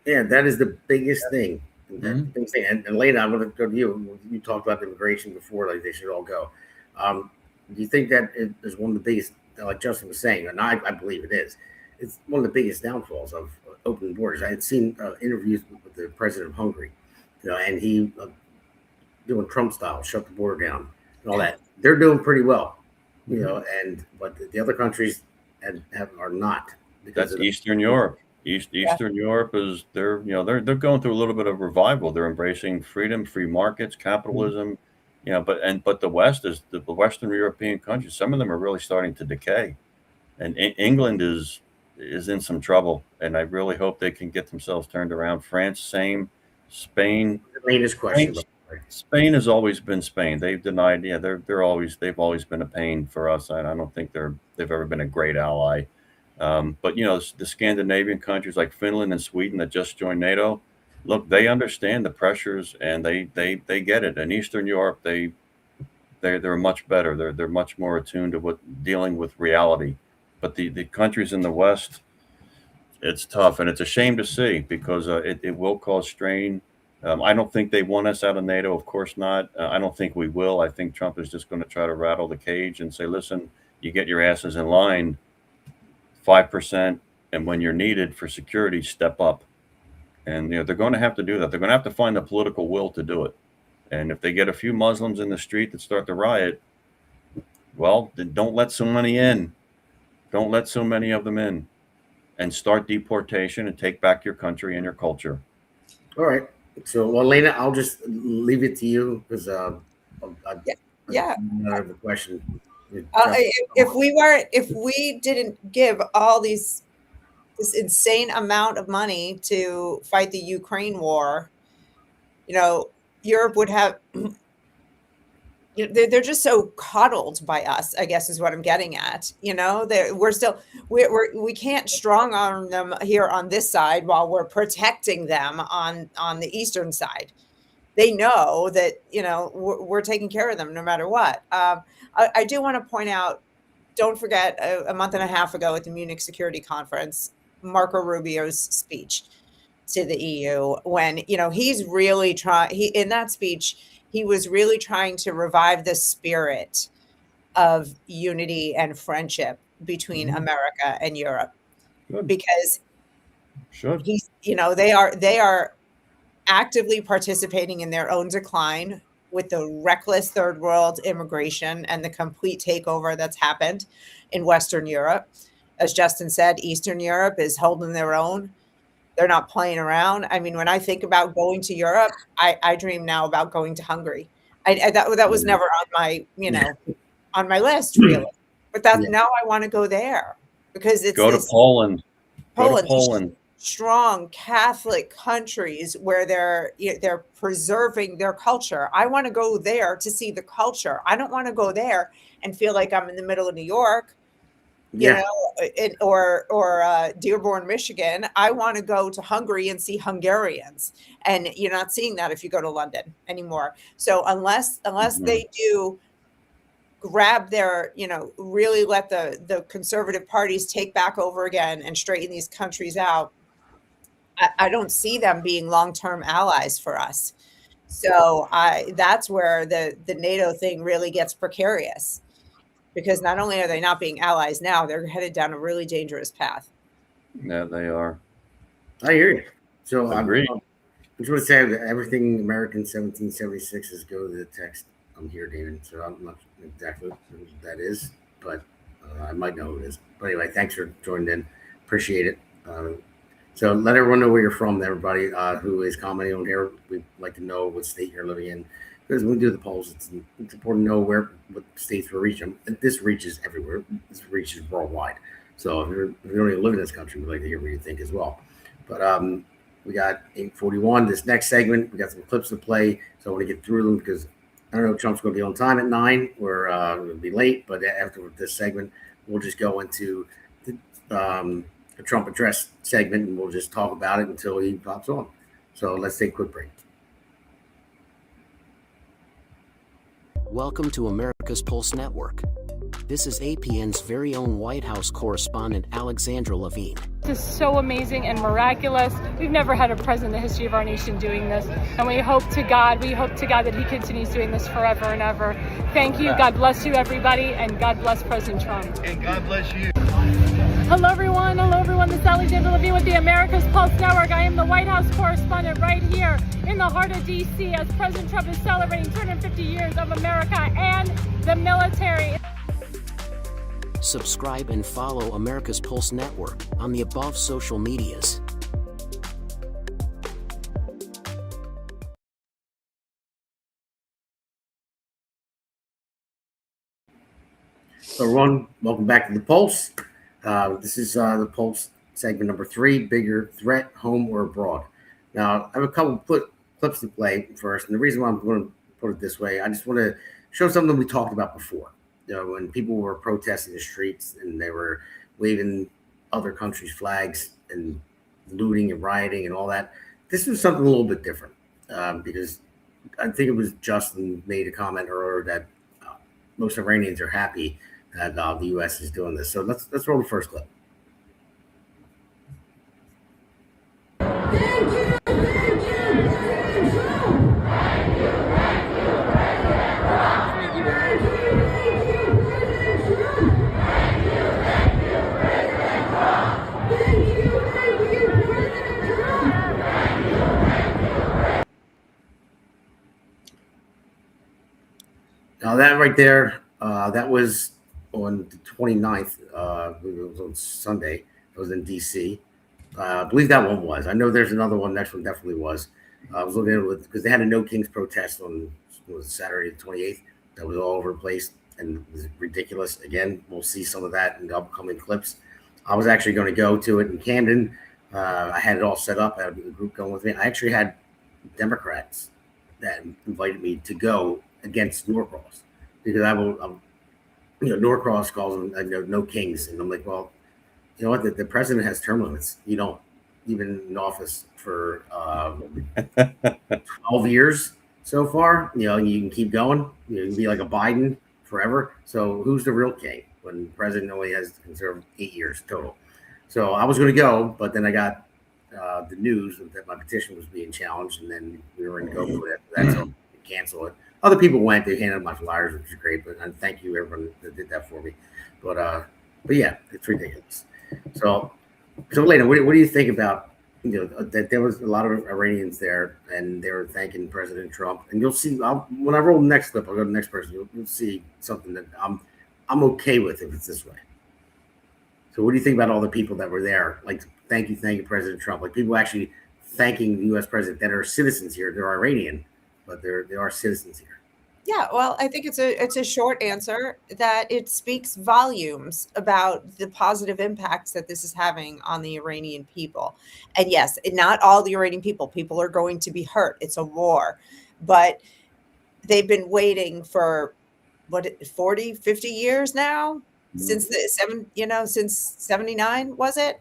That is the biggest thing.
Mm-hmm.
And Elena, I'm going to go to you. You talked about immigration before, like they should all go. Do you think that is one of the biggest, like Justin was saying, and I believe it is, it's one of the biggest downfalls of open borders. I had seen interviews with the president of Hungary, and he, doing Trump style, shut the border down and all that. They're doing pretty well, but the other countries are not.
That's Eastern Europe. Eastern Europe is they're going through a little bit of revival. They're embracing freedom, free markets, capitalism, but the West is the Western European countries. Some of them are really starting to decay, and England is in some trouble. And I really hope they can get themselves turned around. France, same. Spain.
The latest question.
Spain has always been Spain. They've denied. They've always been a pain for us. I don't think they've ever been a great ally. But the Scandinavian countries like Finland and Sweden that just joined NATO, look, they understand the pressures and they get it. And Eastern Europe, they're much better. They're much more attuned to dealing with reality. But the countries in the West, it's tough, and it's a shame to see because it will cause strain. I don't think they want us out of NATO. Of course not. I don't think we will. I think Trump is just going to try to rattle the cage and say, listen, you get your asses in line, 5%, and when you're needed for security, step up. And they're going to have to do that. They're going to have to find the political will to do it. And if they get a few Muslims in the street that start to riot, well, then don't let so many in. Don't let so many of them in, and start deportation and take back your country and your culture.
All right. So, well, Elena, I'll just leave it to you because I have a question.
If we didn't give all this insane amount of money to fight the Ukraine war, Europe would have. They're just so coddled by us, I guess is what I'm getting at. We can't strong arm them here on this side while we're protecting them on the eastern side. They know that, we're taking care of them no matter what. I do want to point out, don't forget a month and a half ago at the Munich Security Conference, Marco Rubio's speech to the EU when, he's really in that speech, he was really trying to revive the spirit of unity and friendship between America and Europe.
Good.
Because
Should.
they are actively participating in their own decline with the reckless third world immigration and the complete takeover that's happened in Western Europe. As Justin said, Eastern Europe is holding their own. They're not playing around. I mean, when I think about going to Europe, I dream now about going to Hungary. That was never on my, on my list really. But now I want to go there because it's
Go to Poland. Go to Poland.
Strong Catholic countries where they're preserving their culture. I want to go there to see the culture. I don't want to go there and feel like I'm in the middle of New York, or Dearborn, Michigan. I want to go to Hungary and see Hungarians, and you're not seeing that if you go to London anymore. So unless they do grab their, really let the conservative parties take back over again and straighten these countries out, I don't see them being long-term allies for us. So that's where the NATO thing really gets precarious, because not only are they not being allies now, they're headed down a really dangerous path.
Yeah, they are.
I hear you. So
I agree.
I just want to say that everything American 1776 is go to the text. I'm here, Damon. So I'm not exactly what that is, but I might know who it is. But anyway, thanks for joining in. Appreciate it. So let everyone know where you're from, everybody who is commenting on here. We'd like to know what state you're living in, because when we do the polls, it's important to know what states we're reaching. And this reaches everywhere. This reaches worldwide. So if you don't even live in this country, we'd like to hear what you think as well. But we got 8:41. This next segment, we got some clips to play. So I want to get through them because I don't know if Trump's going to be on time at 9 or it'll be late. But after this segment, we'll just go into the Trump address segment, and we'll just talk about it until he pops on. So let's take a quick break.
Welcome to America's Pulse Network. This is APN's very own White House correspondent, Alexandra Levine.
This is so amazing and miraculous. We've never had a president in the history of our nation doing this. And we hope to God that he continues doing this forever and ever. Thank you. God bless you, everybody. And God bless President Trump.
And God bless you.
Hello, everyone. This is Alexandra Levine with the America's Pulse Network. I am the White House correspondent right here in the heart of D.C. as President Trump is celebrating 250 years of America and the military.
Subscribe and follow America's Pulse Network on the above social medias.
So everyone, welcome back to the Pulse. This is the Pulse segment number 3, bigger threat, home or abroad. Now, I have a couple clips to play first. And the reason why I'm going to put it this way, I just want to show something we talked about before. When people were protesting the streets and they were waving other countries' flags and looting and rioting and all that, this was something a little bit different because I think it was Justin made a comment earlier that most Iranians are happy that the U.S. is doing this. So let's roll the first clip. Now that right there, that was on the 29th. It was on Sunday. It was in D.C. I believe that one was. I know there's another one. Next one definitely was. I was looking at it because they had a No Kings protest on Saturday the 28th. That was all over the place and it was ridiculous. Again, we'll see some of that in the upcoming clips. I was actually going to go to it in Camden. I had it all set up. I had a group going with me. I actually had Democrats that invited me to go against Norcross because Norcross calls them no kings, and I'm like, well, you know what? The president has term limits. You don't even in office for 12 years so far. You can keep going. You can be like a Biden forever. So who's the real king when the president only has to serve 8 years total? So I was going to go, but then I got the news that my petition was being challenged, and then we were going to go for it. That's so cancel it. Other people went. They handed my flyers, which is great. But and thank you everyone that did that for me. But But yeah, it's ridiculous. So Elena, what do you think about that there was a lot of Iranians there and they were thanking President Trump? And you'll see when I roll the next clip, I'll go to the next person. You'll see something that I'm okay with if it's this way. So what do you think about all the people that were there? Like, thank you, President Trump. Like people actually thanking the U.S. president that are citizens here. They're Iranian, but they are citizens here.
Yeah, well, I think it's a short answer that it speaks volumes about the positive impacts that this is having on the Iranian people. And yes, not all the Iranian people are going to be hurt. It's a war. But they've been waiting for 40, 50 years now since since 79, was it?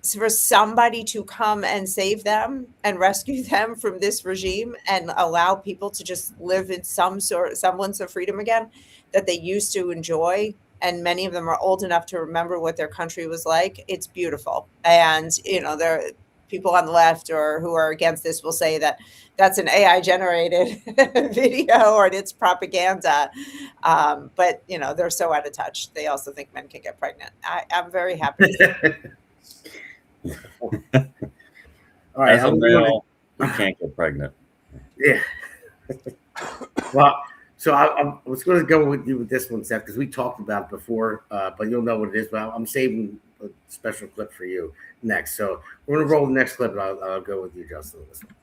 For somebody to come and save them and rescue them from this regime and allow people to just live in some semblance of freedom again that they used to enjoy. And many of them are old enough to remember what their country was like. It's beautiful. And, there are people on the left or who are against this will say that that's an AI generated video or it's propaganda. But, they're so out of touch. They also think men can get pregnant. I'm very happy.
All right,
as a male, you can't get pregnant.
Yeah. Well, so I was going to go with you with this one, Seth, because we talked about it before, but you'll know what it is. But I'm saving a special clip for you next. So we're going to roll the next clip, and I'll go with you, Justin, with this one.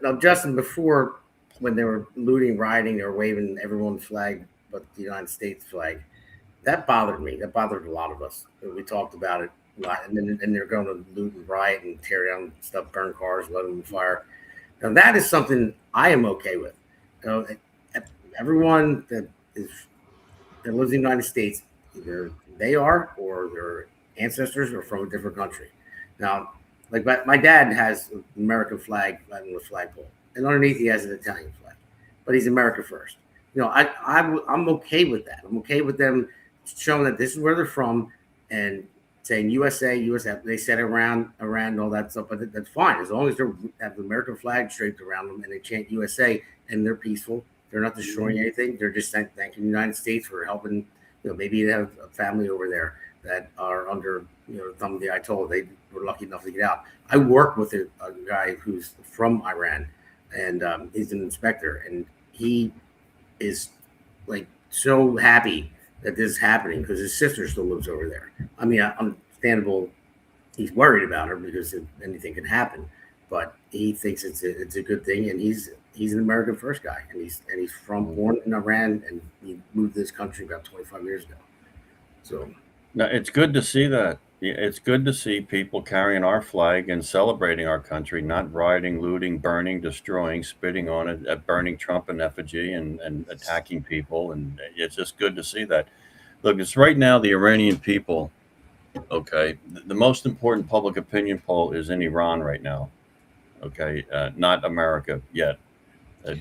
Now, Justin, before when they were looting, rioting, they were waving everyone's flag but the United States flag. That bothered me. That bothered a lot of us. We talked about it a lot. And then they're going to loot and riot and tear down stuff, burn cars, let them on fire. Now, that is something I am okay with. Everyone that lives in the United States, either they are or their ancestors are from a different country. Now, like my dad has an American flag on the flagpole, and underneath he has an Italian flag, but he's America first. I'm okay with that. I'm okay with them showing that this is where they're from and saying USA, USA. They said around all that stuff, but that's fine as long as they have the American flag draped around them and they chant USA and they're peaceful. They're not destroying anything. They're just thanking the United States for helping. Maybe they have a family over there that are under thumb of the Ayatollah. They were lucky enough to get out. I work with a guy who's from Iran, and he's an inspector, and he is like so happy that this is happening because his sister still lives over there. I mean, understandable. He's worried about her because anything can happen, but he thinks it's a good thing, and he's an American first guy, and he's born in Iran, and he moved to this country about 25 years ago. So.
No, it's good to see that. It's good to see people carrying our flag and celebrating our country, not rioting, looting, burning, destroying, spitting on it, burning Trump in effigy and attacking people. And it's just good to see that. Look, it's right now the Iranian people, okay, the most important public opinion poll is in Iran right now, okay, not America yet.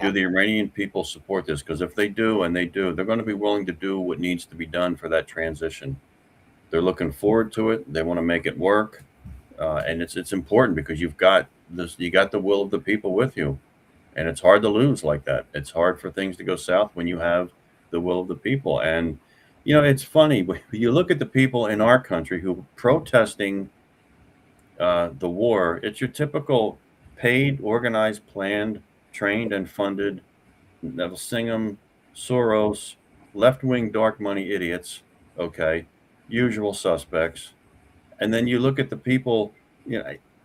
Do the Iranian people support this? Because if they do, and they do, they're going to be willing to do what needs to be done for that transition. They're looking forward to it. They want to make it work, and it's important because you got the will of the people with you, and it's hard to lose like that. It's hard for things to go south when you have the will of the people. And it's funny when you look at the people in our country who are protesting the war. It's your typical paid, organized, planned, trained, and funded Neville Singham, Soros, left-wing dark money idiots. Okay. Usual suspects. And then you look at the people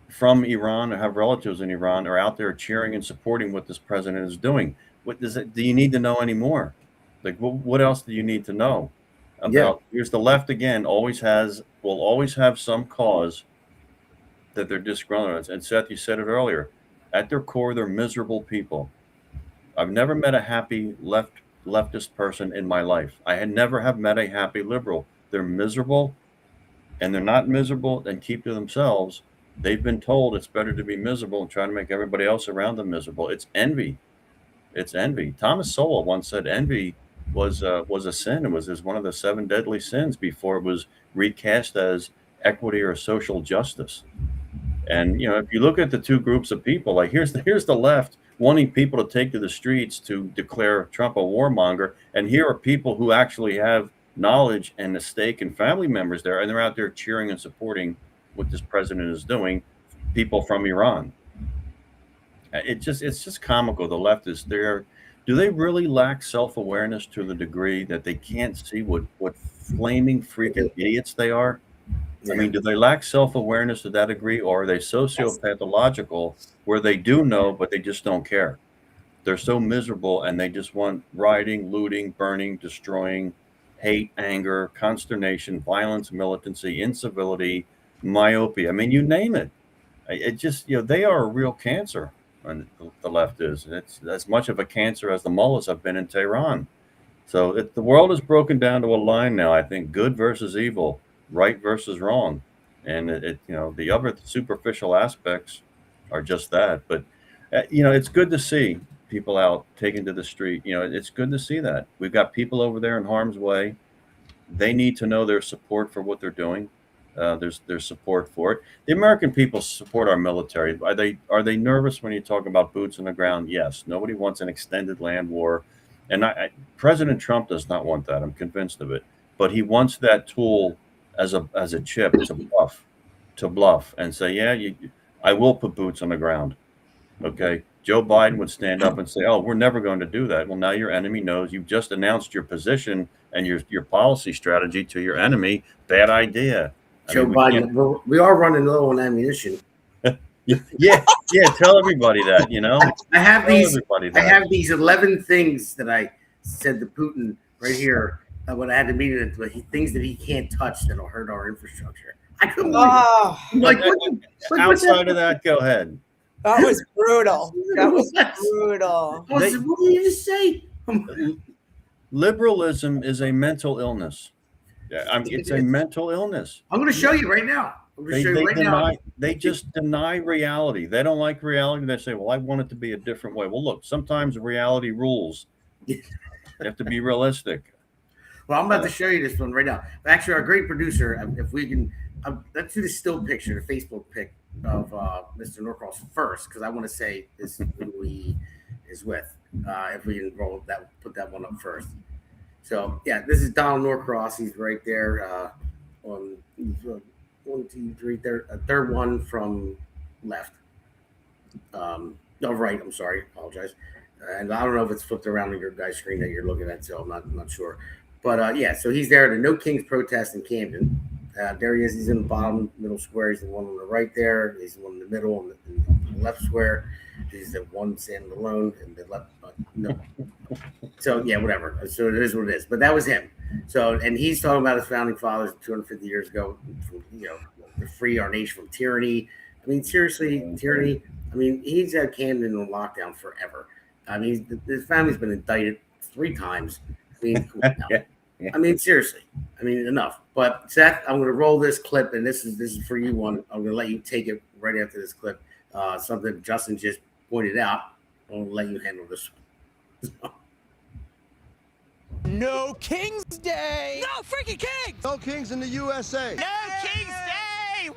from Iran or have relatives in Iran are out there cheering and supporting what this president is doing. What does it? Do you need to know anymore? Like, what else do you need to know about? Here's the left again. Will always have some cause that they're disgruntled. And Seth, you said it earlier. At their core, they're miserable people. I've never met a happy leftist person in my life. I had never have met a happy liberal. They're miserable, and they're not miserable and keep to themselves. They've been told it's better to be miserable and try to make everybody else around them miserable. It's envy. It's envy. Thomas Sowell once said envy was a sin. It was one of the 7 deadly sins before it was recast as equity or social justice. And if you look at the two groups of people, like here's the left wanting people to take to the streets to declare Trump a warmonger, and here are people who actually have knowledge and a stake and family members there, and they're out there cheering and supporting what this president is doing. People from Iran. It's just comical. The left is there. Do they really lack self-awareness to the degree that they can't see what flaming freaking idiots they are? I mean, do they lack self-awareness to that degree, or are they sociopathological where they do know, but they just don't care? They're so miserable and they just want rioting, looting, burning, destroying, hate, anger, consternation, violence, militancy, incivility, myopia. I mean, you name it. It just, they are a real cancer. And the left is. It's as much of a cancer as the mullahs have been in Tehran. So the world is broken down to a line now. I think good versus evil, right versus wrong, and the other superficial aspects are just that. But it's good to see people out taken to the street. It's good to see that we've got people over there in harm's way. They need to know their support for what they're doing. There's support for it. The American people support our military. Are they nervous when you talk about boots on the ground? Yes. Nobody wants an extended land war, and President Trump does not want that. I'm convinced of it. But he wants that tool as a chip to bluff and say, I will put boots on the ground. Okay. Joe Biden would stand up and say, oh, we're never going to do that. Well, now your enemy knows you've just announced your position and your policy strategy to your enemy. Bad idea.
Joe Biden, we are running low on ammunition.
Yeah. Tell everybody that,
I have these 11 things that I said to Putin right here when I had the meeting, things that he can't touch that'll hurt our infrastructure. I couldn't
outside of that, go ahead.
That was brutal.
What did you just say?
Liberalism is a mental illness. It's a mental illness.
I'm going to show you right now.
They just deny reality. They don't like reality. They say, well, I want it to be a different way. Well, look, sometimes reality rules. You have to be realistic.
Well, I'm about to show you this one right now. Actually, our great producer, if we can, let's do the still picture, the Facebook pic of Mr. Norcross first, because I want to say this is who he is with. If we can put that one up first. So, this is Donald Norcross. He's right there on 1, 2, 3, third one from left. Right, I'm sorry. Apologize. And I don't know if it's flipped around on your guys' screen that you're looking at, so I'm not sure. But, so he's there at the No Kings protest in Camden. There he is. He's in the bottom middle square. He's the one on the right there. He's the one in the middle and the left square. He's the one standing alone in the left. No. So, whatever. So it is what it is. But that was him. So, and he's talking about his founding fathers 250 years ago, to free our nation from tyranny. I mean, seriously, tyranny. I mean, he's had Camden on lockdown forever. I mean, his family's been indicted 3 times. I mean, I mean, seriously. I mean, enough. But Seth, I'm going to roll this clip, and this is for you. I'm going to let you take it right after this clip. Something Justin just pointed out. I'm going to let you handle this one.
No King's Day!
No freaking Kings!
No Kings in the USA!
No King's Day! Woo!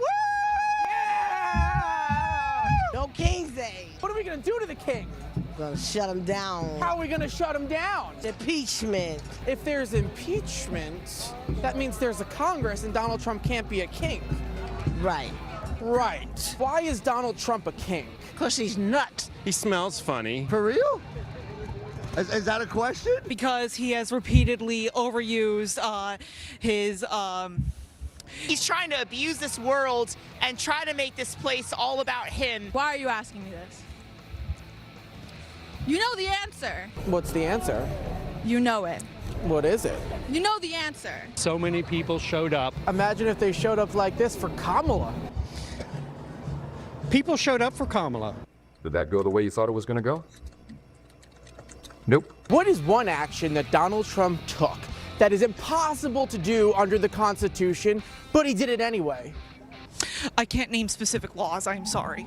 Yeah! No King's Day!
What are we gonna do to the king?
We're gonna shut him down.
How are we gonna shut him down?
Impeachment.
If there's impeachment, that means there's a Congress and Donald Trump can't be a king.
Right.
Right. Why is Donald Trump a king?
Because he's nuts.
He smells funny.
For real? Is that a question?
Because he has repeatedly overused his
He's trying to abuse this world and try to make this place all about him.
Why are you asking me this? You know the answer.
What's the answer?
You know it.
What is it?
You know the answer.
So many people showed up.
Imagine if they showed up like this for Kamala.
People showed up for Kamala.
Did that go the way you thought it was going to go? Nope.
What is one action that Donald Trump took that is impossible to do under the Constitution, but he did it anyway?
I can't name specific laws. I'm sorry.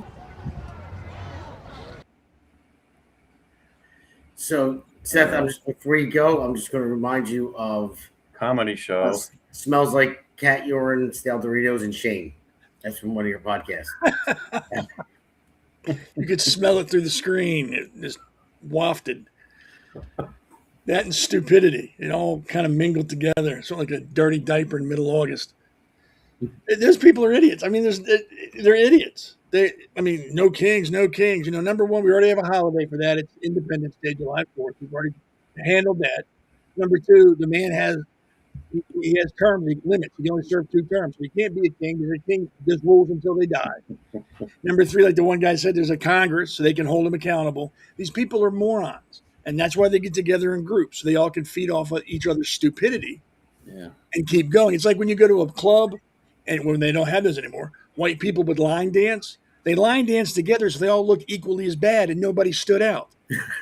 So, Seth, before you go, I'm just going to remind you of
Comedy show.
Smells Like Cat Urine, Stale Doritos, and Shane. That's from one of your podcasts.
You could smell it through the screen. It just wafted. That and stupidity. It all kind of mingled together. It's like a dirty diaper in middle August. Those people are idiots. I mean, they're idiots. No kings, no kings. You know, number one, we already have a holiday for that. It's Independence Day, July 4th. We've already handled that. Number two, the man has terms, limits. He can only serve 2 terms. So he can't be a king because a king just rules until they die. Number three, like the one guy said, there's a Congress so they can hold him accountable. These people are morons. And that's why they get together in groups so they all can feed off of each other's stupidity and keep going. It's like when you go to a club and when they don't have those anymore, white people would line dance. They line dance together so they all look equally as bad and nobody stood out.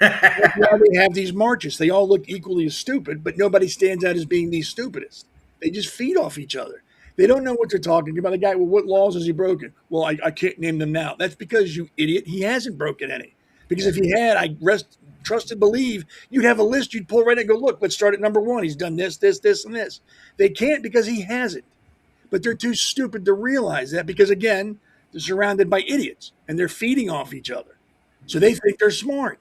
That's why they have these marches. They all look equally as stupid, but nobody stands out as being the stupidest. They just feed off each other. They don't know what they're talking about. The guy, well, what laws has he broken? Well, I can't name them now. That's because, you idiot, he hasn't broken any. Because if he had, trust and believe, you'd have a list. You'd pull right in and go, look, let's start at number 1. He's done this, this, this, and this. They can't because he hasn't. But they're too stupid to realize that because, again, they're surrounded by idiots and they're feeding off each other. So they think they're smart.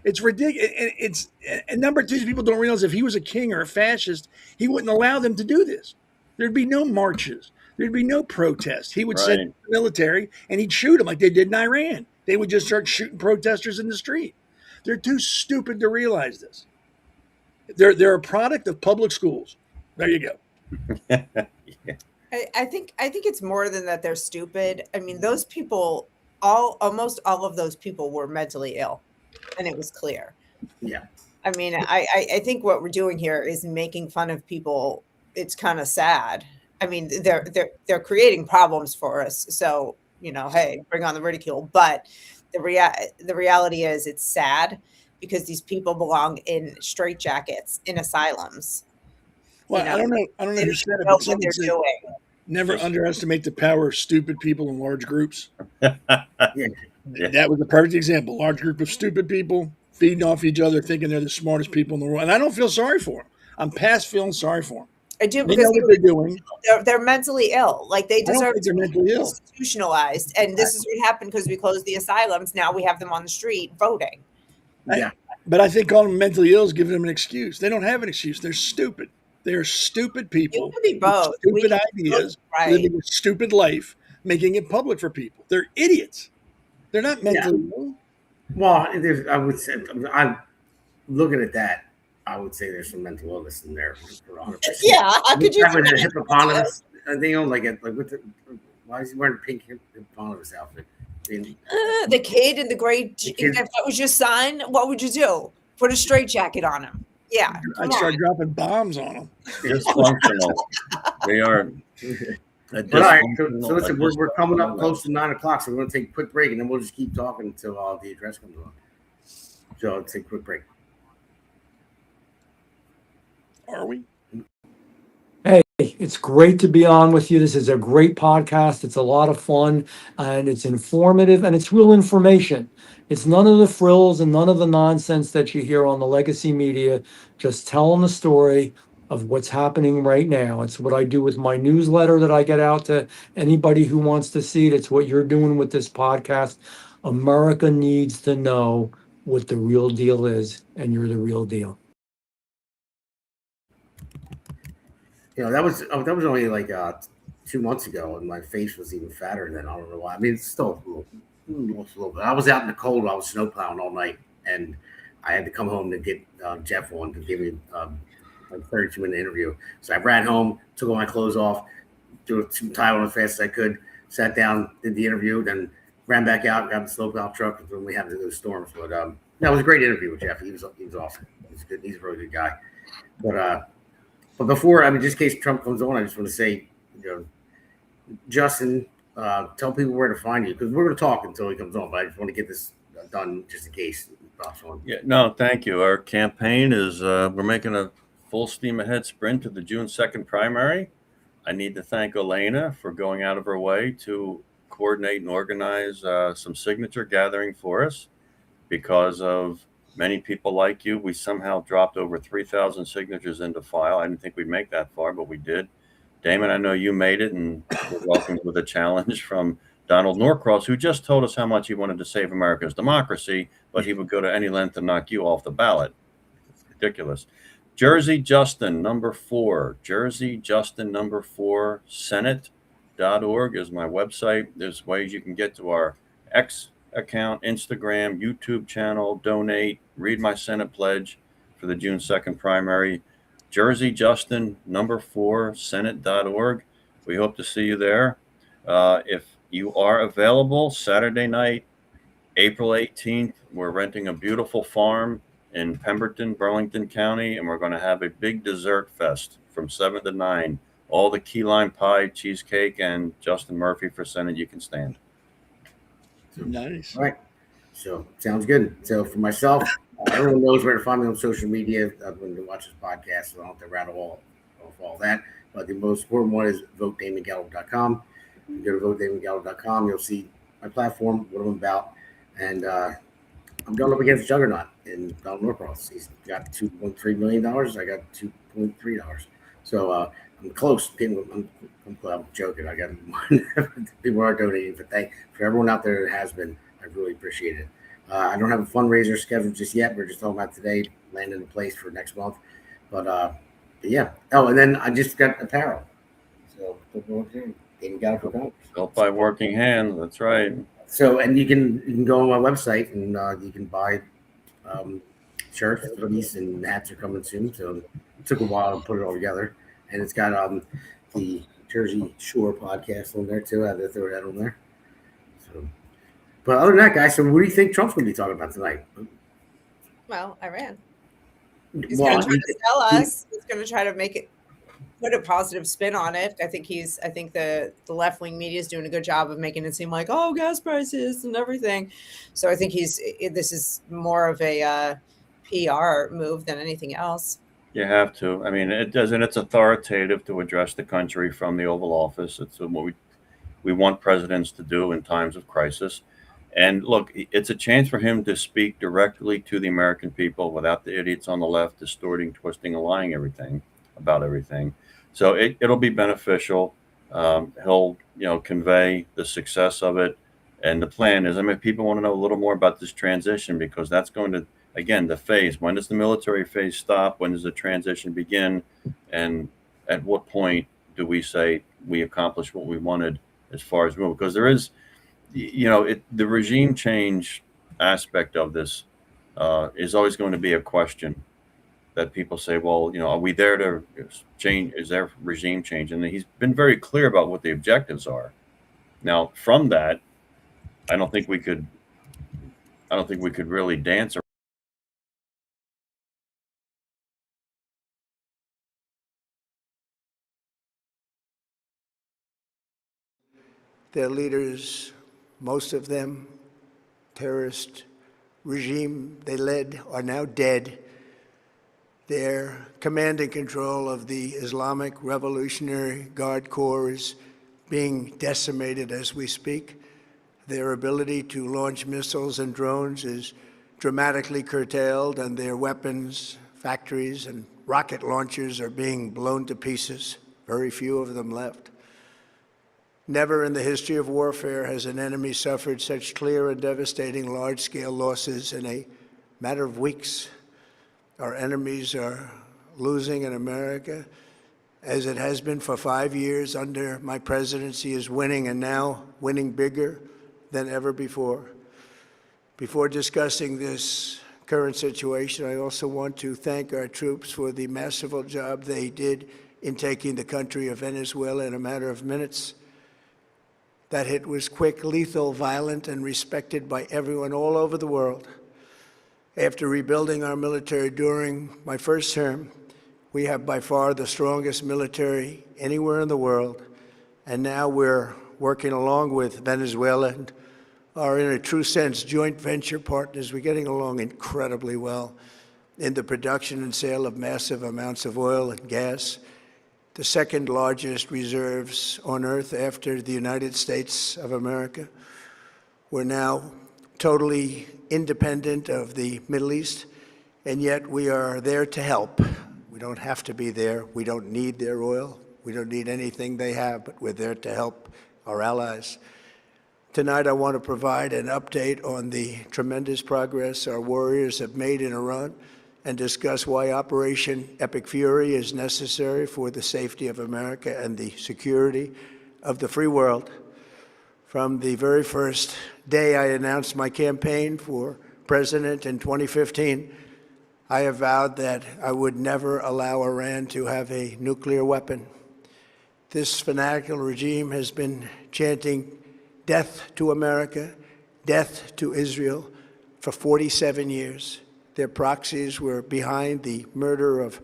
It's ridiculous. And number 2, people don't realize if he was a king or a fascist, he wouldn't allow them to do this. There'd be no marches. There'd be no protests. He would send the military and he'd shoot them like they did in Iran. They would just start shooting protesters in the street. They're too stupid to realize this. They're a product of public schools. There you go.
I think it's more than that they're stupid. I mean, those people, almost all of those people were mentally ill, and it was clear.
Yeah.
I mean, I think what we're doing here is making fun of people. It's kind of sad. I mean, they're creating problems for us. So, you know, hey, bring on the ridicule. But the reality is it's sad because these people belong in straitjackets in asylums.
Well, I don't know who said it, but someone said, never underestimate the power of stupid people in large groups. That was a perfect example. Large group of stupid people feeding off each other, thinking they're the smartest people in the world. And I don't feel sorry for them. I'm past feeling sorry for them.
I do
They
because
know what they're doing.
they're mentally ill. Like they
I don't
deserve
think
to
they're
be
mentally ill.
institutionalized. And this is what happened because we closed the asylums. Now we have them on the street voting.
But I think calling them mentally ill is giving them an excuse. They don't have an excuse. They're stupid. They're stupid people.
It could be both.
With stupid ideas, living a stupid life, making it public for people. They're idiots. They're not mentally ill.
Well, I would say, I'm looking at that. I would say there's some mental illness in there. For 100%.
Yeah, how could you?
Having a hippopotamus, why is he wearing a pink hippopotamus outfit? I mean,
The kid in the gray, if that was your son, what would you do? Put a straitjacket on him. Yeah.
I'd start dropping bombs on them.
Dysfunctional. They are.
All right. So listen, we're coming up close to 9 o'clock, so we're going to take a quick break, and then we'll just keep talking until the address comes on. So let's take a quick break.
Are we?
Hey, it's great to be on with you. This is a great podcast. It's a lot of fun and it's informative and it's real information. It's none of the frills and none of the nonsense that you hear on the legacy media, just telling the story of what's happening right now. It's what I do with my newsletter that I get out to anybody who wants to see it. It's what you're doing with this podcast. America needs to know what the real deal is, and you're the real deal.
You know, that was only like 2 months ago, and my face was even fatter then. I don't know why. I mean, it's still a little bit. I was out in the cold. I was snowplowing all night, and I had to come home to get Jeff on to give me a 32-minute interview. So I ran home, took all my clothes off, threw some towel on as fast as I could, sat down, did the interview, then ran back out, got the snowplow truck, and then we had those storms. But That was a great interview with Jeff. He was awesome. He's good. He's a really good guy. But before, just in case Trump comes on, I just want to say, Justin, tell people where to find you, because we're going to talk until he comes on. But I just want to get this done just in case.
Yeah, no, thank you. Our campaign is we're making a full steam ahead sprint to the June 2nd primary. I need to thank Eleana for going out of her way to coordinate and organize some signature gathering for us. Because of many people like you, we somehow dropped over 3,000 signatures into file. I didn't think we'd make that far, but we did. Damon, I know you made it, and we're welcomed with a challenge from Donald Norcross, who just told us how much he wanted to save America's democracy, but he would go to any length to knock you off the ballot. It's ridiculous. Jersey Justin, number 4. Jersey Justin, number 4. Senate.org is my website. There's ways you can get to our X account, Instagram, YouTube channel, donate, read my Senate pledge for the June 2nd primary. Jersey Justin, number 4, Senate.org. We hope to see you there. If you are available, Saturday night, April 18th, we're renting a beautiful farm in Pemberton, Burlington County, and we're going to have a big dessert fest from 7 to 9. All the key lime pie, cheesecake, and Justin Murphy for Senate. You can stand.
Nice.
All right. So sounds good. So for myself, everyone knows where to find me on social media when they watch this podcast, so I don't have to rattle off all that. But the most important one is votedamongaldo.com. You go to votedamongaldo.com, you'll see my platform, what I'm about. And I'm going up against Juggernaut in Donald Norcross. He's got $2.3 million. I got $2.3. So I'm close. I'm joking. I got people are donating, but for everyone out there that has been, I really appreciate it. I don't have a fundraiser scheduled just yet. We're just talking about today, landing in place for next month. But yeah. Oh, and then I just got apparel. So Damon got it for Congress.
Built by working hands. That's right.
So, and you can go on my website and you can buy shirts, hoodies, and hats are coming soon. So it took a while to put it all together. And it's got the Jersey Shore podcast on there too. I had to throw that on there. So, but other than that, guys, so what do you think Trump's going to be talking about tonight?
Well, Iran. He's going to try to sell us. He's going to try to put a positive spin on it. I think the left wing media is doing a good job of making it seem like, oh, gas prices and everything. So I think this is more of a PR move than anything else.
You have to. It's authoritative to address the country from the Oval Office. It's what we want presidents to do in times of crisis. And look, it's a chance for him to speak directly to the American people without the idiots on the left distorting, twisting, and lying about everything. So it'll be beneficial. He'll convey the success of it. And the plan is, people want to know a little more about this transition, because that's going to, again, the phase. When does the military phase stop? When does the transition begin? And at what point do we say we accomplished what we wanted as far as move? Because there is, the regime change aspect of this is always going to be a question that people say, well, are we there to change? Is there regime change? And he's been very clear about what the objectives are. Now, from that, I don't think we could really dance around.
Their leaders, most of them, terrorist regime they led, are now dead. Their command and control of the Islamic Revolutionary Guard Corps is being decimated as we speak. Their ability to launch missiles and drones is dramatically curtailed, and their weapons, factories, and rocket launchers are being blown to pieces. Very few of them left. Never in the history of warfare has an enemy suffered such clear and devastating large-scale losses in a matter of weeks. Our enemies are losing, in America, as it has been for 5 years under my presidency, is winning, and now winning bigger than ever before. Before discussing this current situation, I also want to thank our troops for the masterful job they did in taking the country of Venezuela in a matter of minutes. That hit was quick, lethal, violent, and respected by everyone all over the world. After rebuilding our military during my first term, we have by far the strongest military anywhere in the world. And now we're working along with Venezuela and are, in a true sense, joint venture partners. We're getting along incredibly well in the production and sale of massive amounts of oil and gas, the second largest reserves on Earth after the United States of America. We're now totally independent of the Middle East, and yet we are there to help. We don't have to be there. We don't need their oil. We don't need anything they have, but we're there to help our allies. Tonight, I want to provide an update on the tremendous progress our warriors have made in Iran and discuss why Operation Epic Fury is necessary for the safety of America and the security of the free world. From the very first day I announced my campaign for president in 2015, I have vowed that I would never allow Iran to have a nuclear weapon. This fanatical regime has been chanting death to America, death to Israel for 47 years. Their proxies were behind the murder of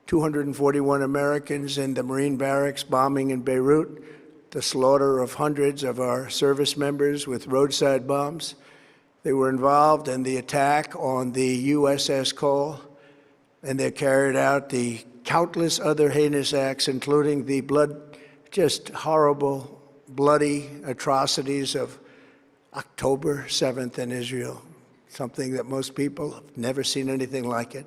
241 Americans in the Marine barracks bombing in Beirut, the slaughter of hundreds of our service members with roadside bombs. They were involved in the attack on the USS Cole, and they carried out the countless other heinous acts, including the just horrible, bloody atrocities of October 7th in Israel, something that most people have never seen anything like it.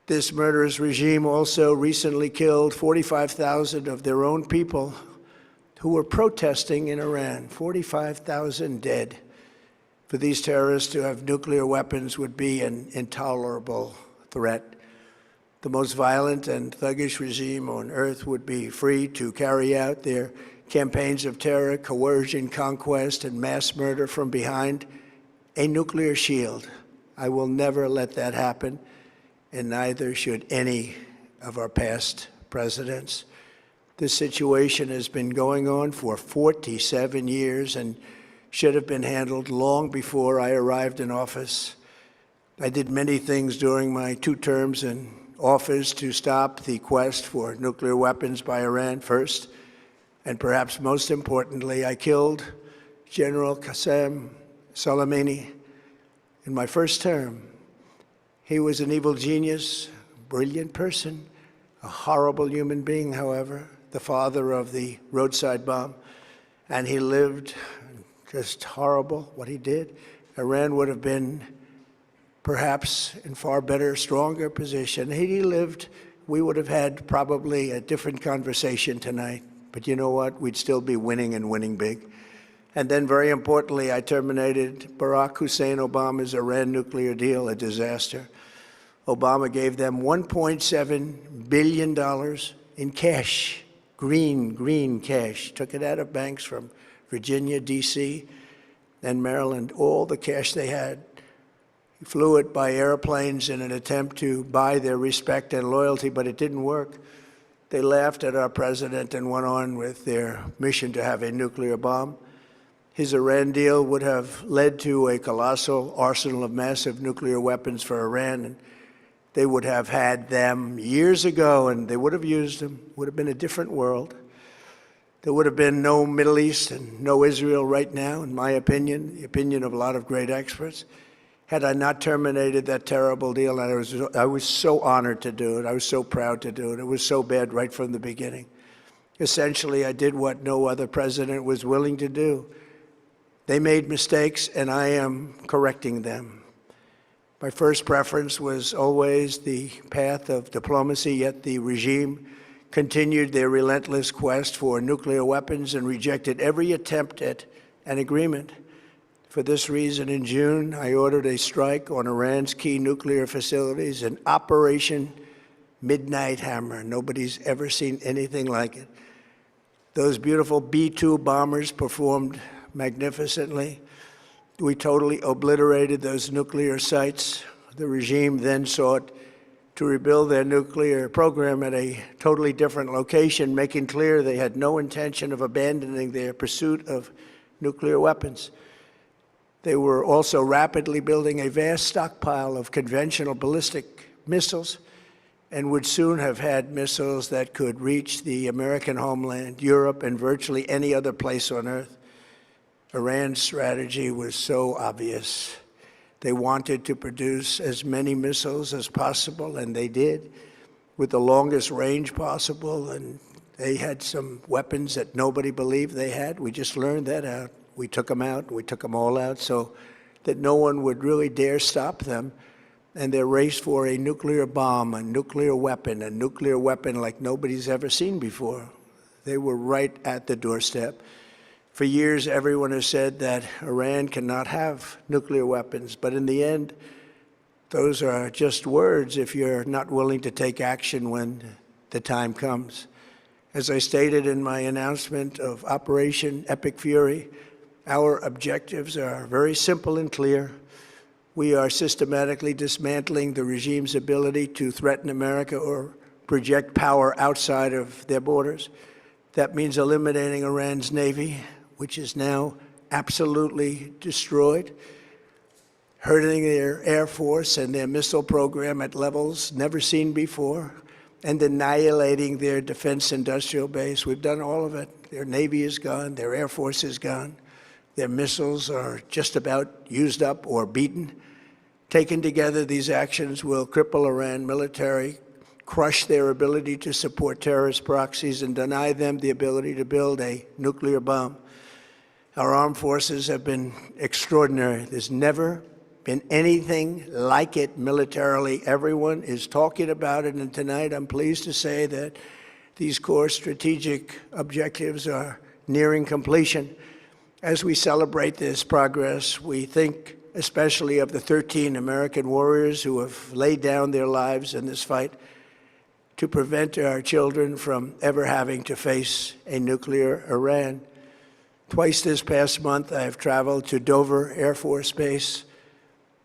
This murderous regime also recently killed 45,000 of their own people who were protesting in Iran. 45,000 dead. For these terrorists to have nuclear weapons would be an intolerable threat. The most violent and thuggish regime on earth would be free to carry out their campaigns of terror, coercion, conquest, and mass murder from behind a nuclear shield. I will never let that happen, and neither should any of our past presidents. This situation has been going on for 47 years and should have been handled long before I arrived in office. I did many things during my 2 terms in office to stop the quest for nuclear weapons by Iran first, and perhaps most importantly, I killed General Qasem Soleimani in my first term. He was an evil genius, brilliant person, a horrible human being, however, the father of the roadside bomb, and he lived just horrible what he did. Iran would have been perhaps in far better, stronger position. Had he lived, we would have had probably a different conversation tonight. But you know what? We'd still be winning and winning big. And then very importantly, I terminated Barack Hussein Obama's Iran nuclear deal, a disaster. Obama gave them $1.7 billion in cash, green cash. Took it out of banks from Virginia, D.C., and Maryland, all the cash they had. He flew it by airplanes in an attempt to buy their respect and loyalty, but it didn't work. They laughed at our president and went on with their mission to have a nuclear bomb. His Iran deal would have led to a colossal arsenal of massive nuclear weapons for Iran, and they would have had them years ago, and they would have used them. It would have been a different world. There would have been no Middle East and no Israel right now, in my opinion, the opinion of a lot of great experts, had I not terminated that terrible deal. And I was so honored to do it. I was so proud to do it. It was so bad right from the beginning. Essentially, I did what no other president was willing to do. They made mistakes, and I am correcting them. My first preference was always the path of diplomacy, yet the regime continued their relentless quest for nuclear weapons and rejected every attempt at an agreement. For this reason, in June, I ordered a strike on Iran's key nuclear facilities, an Operation Midnight Hammer. Nobody's ever seen anything like it. Those beautiful B-2 bombers performed magnificently. We totally obliterated those nuclear sites. The regime then sought to rebuild their nuclear program at a totally different location, making clear they had no intention of abandoning their pursuit of nuclear weapons. They were also rapidly building a vast stockpile of conventional ballistic missiles and would soon have had missiles that could reach the American homeland, Europe, and virtually any other place on Earth. Iran's strategy was so obvious. They wanted to produce as many missiles as possible, and they did, with the longest range possible, and they had some weapons that nobody believed they had. We just learned that out. We took them out. We took them all out so that no one would really dare stop them. And their race for a nuclear bomb, a nuclear weapon like nobody's ever seen before. They were right at the doorstep. For years, everyone has said that Iran cannot have nuclear weapons, but in the end, those are just words if you're not willing to take action when the time comes. As I stated in my announcement of Operation Epic Fury, our objectives are very simple and clear. We are systematically dismantling the regime's ability to threaten America or project power outside of their borders. That means eliminating Iran's Navy, which is now absolutely destroyed, hurting their Air Force and their missile program at levels never seen before, and annihilating their defense industrial base. We've done all of it. Their Navy is gone, their Air Force is gone, their missiles are just about used up or beaten. Taken together, these actions will cripple Iran military, crush their ability to support terrorist proxies, and deny them the ability to build a nuclear bomb. Our armed forces have been extraordinary. There's never been anything like it militarily. Everyone is talking about it, and tonight I'm pleased to say that these core strategic objectives are nearing completion. As we celebrate this progress, we think especially of the 13 American warriors who have laid down their lives in this fight to prevent our children from ever having to face a nuclear Iran. Twice this past month, I have traveled to Dover Air Force Base,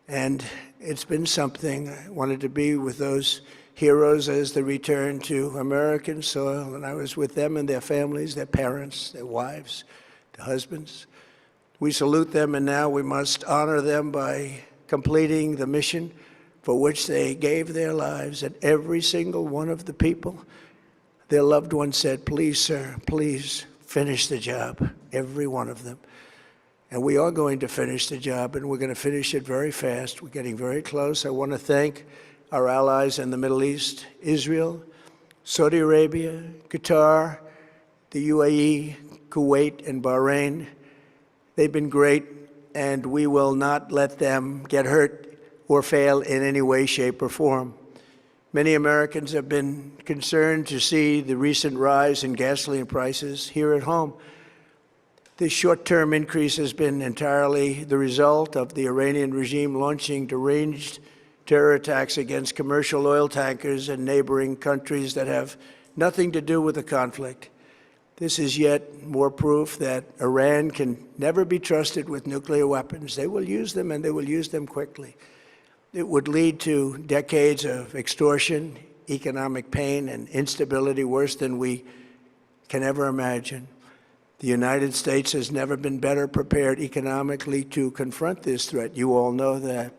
and it's been something. I wanted to be with those heroes as they return to American soil, and I was with them and their families, their parents, their wives, their husbands. We salute them, and now we must honor them by completing the mission for which they gave their lives. And every single one of the people, their loved ones said, "Please, sir, please finish the job." Every one of them. And we are going to finish the job, and we're going to finish it very fast. We're getting very close. I want to thank our allies in the Middle East, Israel, Saudi Arabia, Qatar, the UAE, Kuwait, and Bahrain. They've been great, and we will not let them get hurt or fail in any way, shape, or form. Many Americans have been concerned to see the recent rise in gasoline prices here at home. This short-term increase has been entirely the result of the Iranian regime launching deranged terror attacks against commercial oil tankers in neighboring countries that have nothing to do with the conflict. This is yet more proof that Iran can never be trusted with nuclear weapons. They will use them, and they will use them quickly. It would lead to decades of extortion, economic pain, and instability worse than we can ever imagine. The United States has never been better prepared economically to confront this threat. You all know that.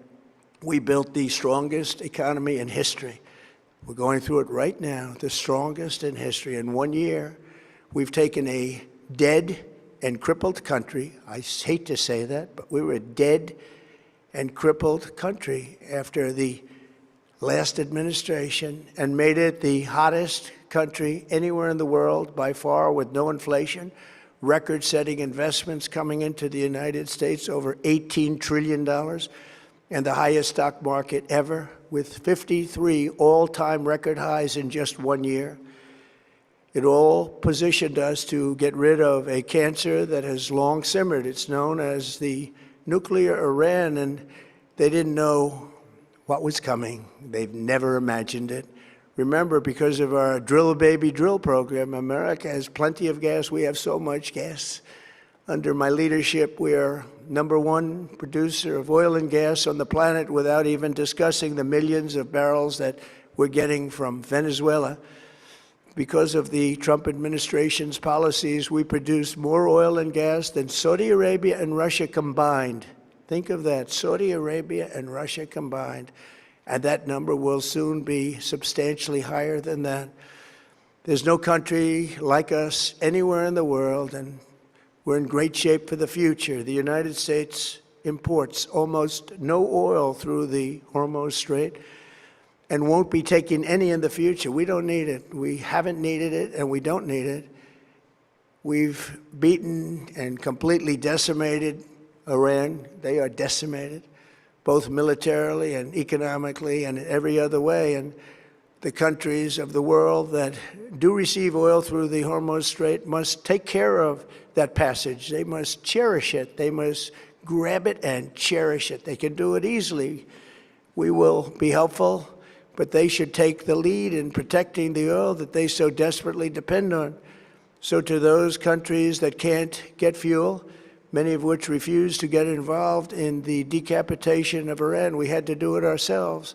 We built the strongest economy in history. We're going through it right now, the strongest in history. In 1 year, we've taken a dead and crippled country. I hate to say that, but we were a dead and crippled country after the last administration and made it the hottest country anywhere in the world by far, with no inflation, record-setting investments coming into the United States, over $18 trillion, and the highest stock market ever, with 53 all-time record highs in just 1 year. It all positioned us to get rid of a cancer that has long simmered. It's known as the nuclear Iran, and they didn't know what was coming. They've never imagined it. Remember, because of our Drill Baby Drill program, America has plenty of gas. We have so much gas. Under my leadership, we are #1 producer of oil and gas on the planet, without even discussing the millions of barrels that we're getting from Venezuela. Because of the Trump administration's policies, we produce more oil and gas than Saudi Arabia and Russia combined. Think of that, Saudi Arabia and Russia combined, and that number will soon be substantially higher than that. There's no country like us anywhere in the world, and we're in great shape for the future. The United States imports almost no oil through the Hormuz Strait and won't be taking any in the future. We don't need it. We haven't needed it, and we don't need it. We've beaten and completely decimated Iran. They are decimated, both militarily and economically and in every other way. And the countries of the world that do receive oil through the Hormuz Strait must take care of that passage. They must cherish it. They must grab it and cherish it. They can do it easily. We will be helpful, but they should take the lead in protecting the oil that they so desperately depend on. So to those countries that can't get fuel, many of which refuse to get involved in the decapitation of Iran, we had to do it ourselves.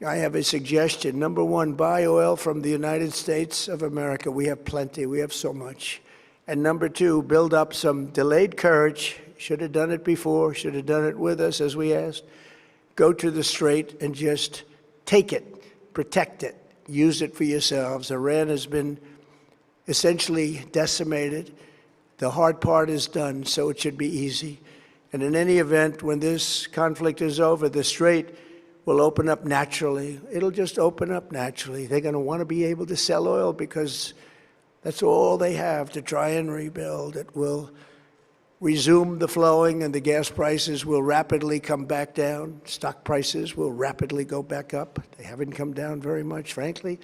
I have a suggestion. Number one, buy oil from the United States of America. We have plenty. We have so much. And number two, build up some delayed courage. Should have done it before. Should have done it with us, as we asked. Go to the strait and just take it, protect it, use it for yourselves. Iran has been essentially decimated. The hard part is done, so it should be easy. And in any event, when this conflict is over, the strait will open up naturally. It'll just open up naturally. They're going to want to be able to sell oil because that's all they have to try and rebuild. It will resume the flowing, and the gas prices will rapidly come back down. Stock prices will rapidly go back up. They haven't come down very much, frankly.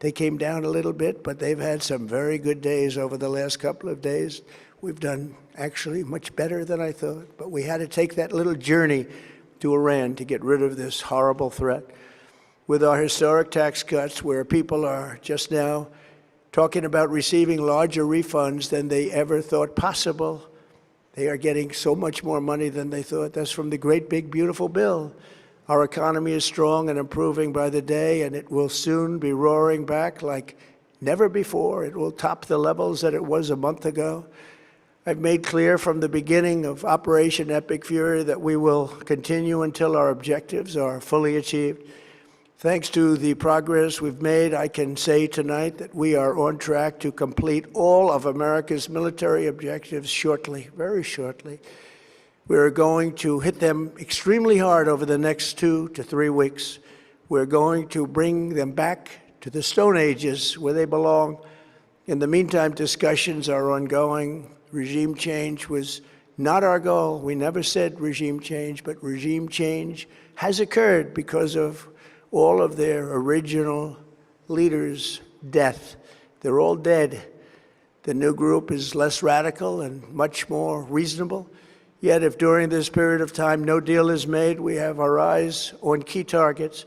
They came down a little bit, but they've had some very good days over the last couple of days. We've done actually much better than I thought, but we had to take that little journey to Iran to get rid of this horrible threat. With our historic tax cuts, where people are just now talking about receiving larger refunds than they ever thought possible, they are getting so much more money than they thought. That's from the great big beautiful bill. Our economy is strong and improving by the day, and it will soon be roaring back like never before. It will top the levels that it was a month ago. I've made clear from the beginning of Operation Epic Fury that we will continue until our objectives are fully achieved. Thanks to the progress we've made, I can say tonight that we are on track to complete all of America's military objectives shortly, very shortly. We're going to hit them extremely hard over the next 2 to 3 weeks. We're going to bring them back to the Stone Ages where they belong. In the meantime, discussions are ongoing. Regime change was not our goal. We never said regime change, but regime change has occurred because of all of their original leaders' death. They're all dead. The new group is less radical and much more reasonable. Yet if during this period of time no deal is made, we have our eyes on key targets.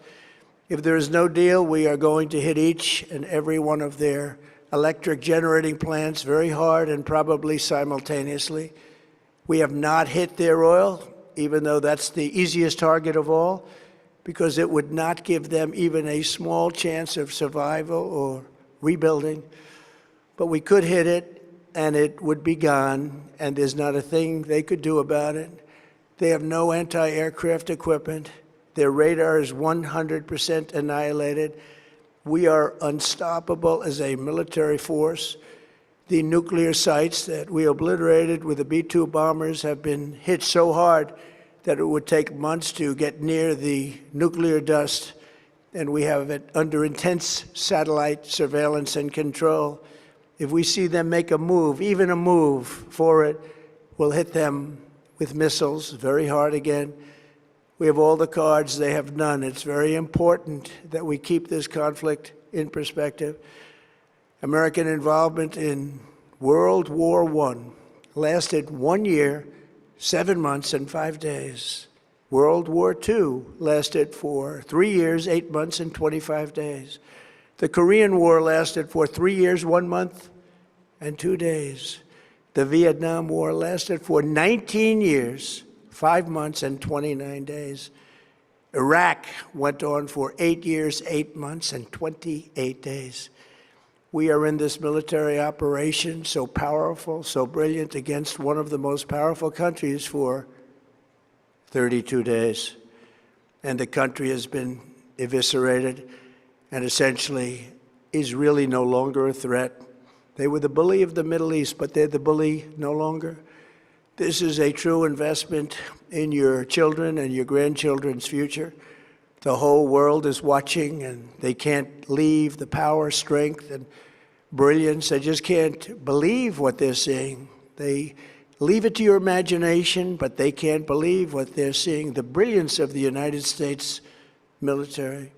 If there is no deal, we are going to hit each and every one of their electric generating plants very hard and probably simultaneously. We have not hit their oil, even though that's the easiest target of all, because it would not give them even a small chance of survival or rebuilding. But we could hit it, and it would be gone, and there's not a thing they could do about it. They have no anti-aircraft equipment. Their radar is 100% annihilated. We are unstoppable as a military force. The nuclear sites that we obliterated with the B-2 bombers have been hit so hard that it would take months to get near the nuclear dust, and we have it under intense satellite surveillance and control. If we see them make a move, even a move for it, we'll hit them with missiles very hard again. We have all the cards, they have none. It's very important that we keep this conflict in perspective. American involvement in World War I lasted 1 year, 7 months, and 5 days. World War II lasted for 3 years, 8 months, and 25 days. The Korean War lasted for 3 years, 1 month, and 2 days. The Vietnam War lasted for 19 years, 5 months, and 29 days. Iraq went on for 8 years, 8 months, and 28 days. We are in this military operation, so powerful, so brilliant, against one of the most powerful countries for 32 days, and the country has been eviscerated and essentially is really no longer a threat. They were the bully of the Middle East, but they're the bully no longer. This is a true investment in your children and your grandchildren's future. The whole world is watching, and they can't leave the power, strength, and brilliance. They just can't believe what they're seeing. They leave it to your imagination, but they can't believe what they're seeing, the brilliance of the United States military.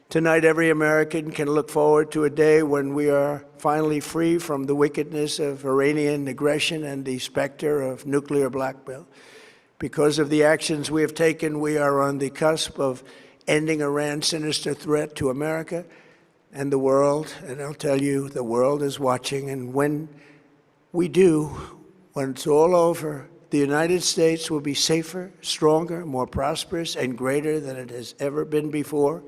Tonight, every American can look forward to a day when we are finally free from the wickedness of Iranian aggression and the specter of nuclear blackmail. Because of the actions we have taken, we are on the cusp of ending Iran's sinister threat to America and the world. And I'll tell you, the world is watching. And when we do, when it's all over, the United States will be safer, stronger, more prosperous, and greater than it has ever been before.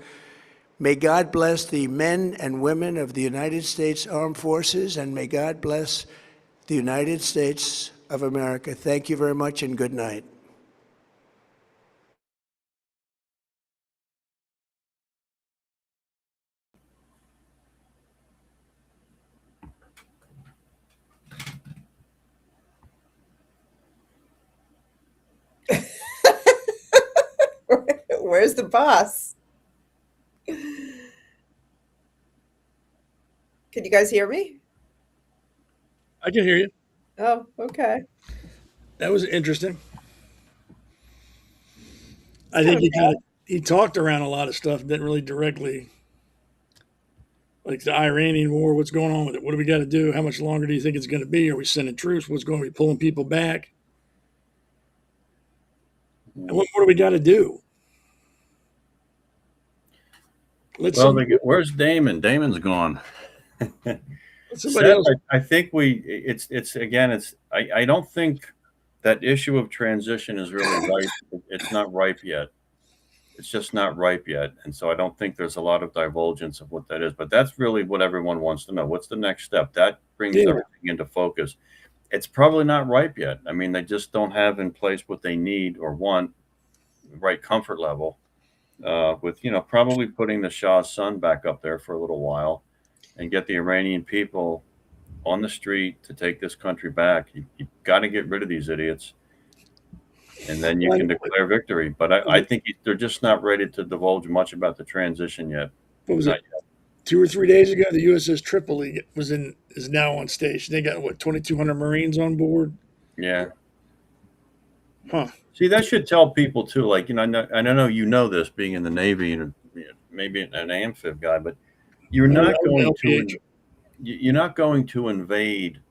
May God bless the men and women of the United States Armed Forces, and may God bless the United States of America. Thank you very much, and good night.
Where's the boss? Can you guys hear me?
I can hear you.
Oh, okay.
That was interesting. I think he talked around a lot of stuff, didn't really directly, like the Iranian war, what's going on with it? What do we got to do? How much longer do you think it's going to be? Are we sending troops? What's going to be pulling people back? And what do we got to do?
Where's Damon? Damon's gone.
Somebody else.
I think I don't think that issue of transition is really ripe. It's not ripe yet. It's just not ripe yet. And so I don't think there's a lot of divulgence of what that is. But that's really what everyone wants to know. What's the next step? That brings everything into focus. It's probably not ripe yet. I mean, they just don't have in place what they need or want, the right comfort level, with, probably putting the Shah's son back up there for a little while and get the Iranian people on the street to take this country back. You've got to get rid of these idiots, and then you can declare victory. But I think they're just not ready to divulge much about the transition yet.
What was it? 2 or 3 days ago, the USS Tripoli is now on station. They got 2,200 Marines on board.
Yeah.
Huh.
See, that should tell people too. Like, I know you know this, being in the Navy and maybe an amphib guy, but you're not going to invade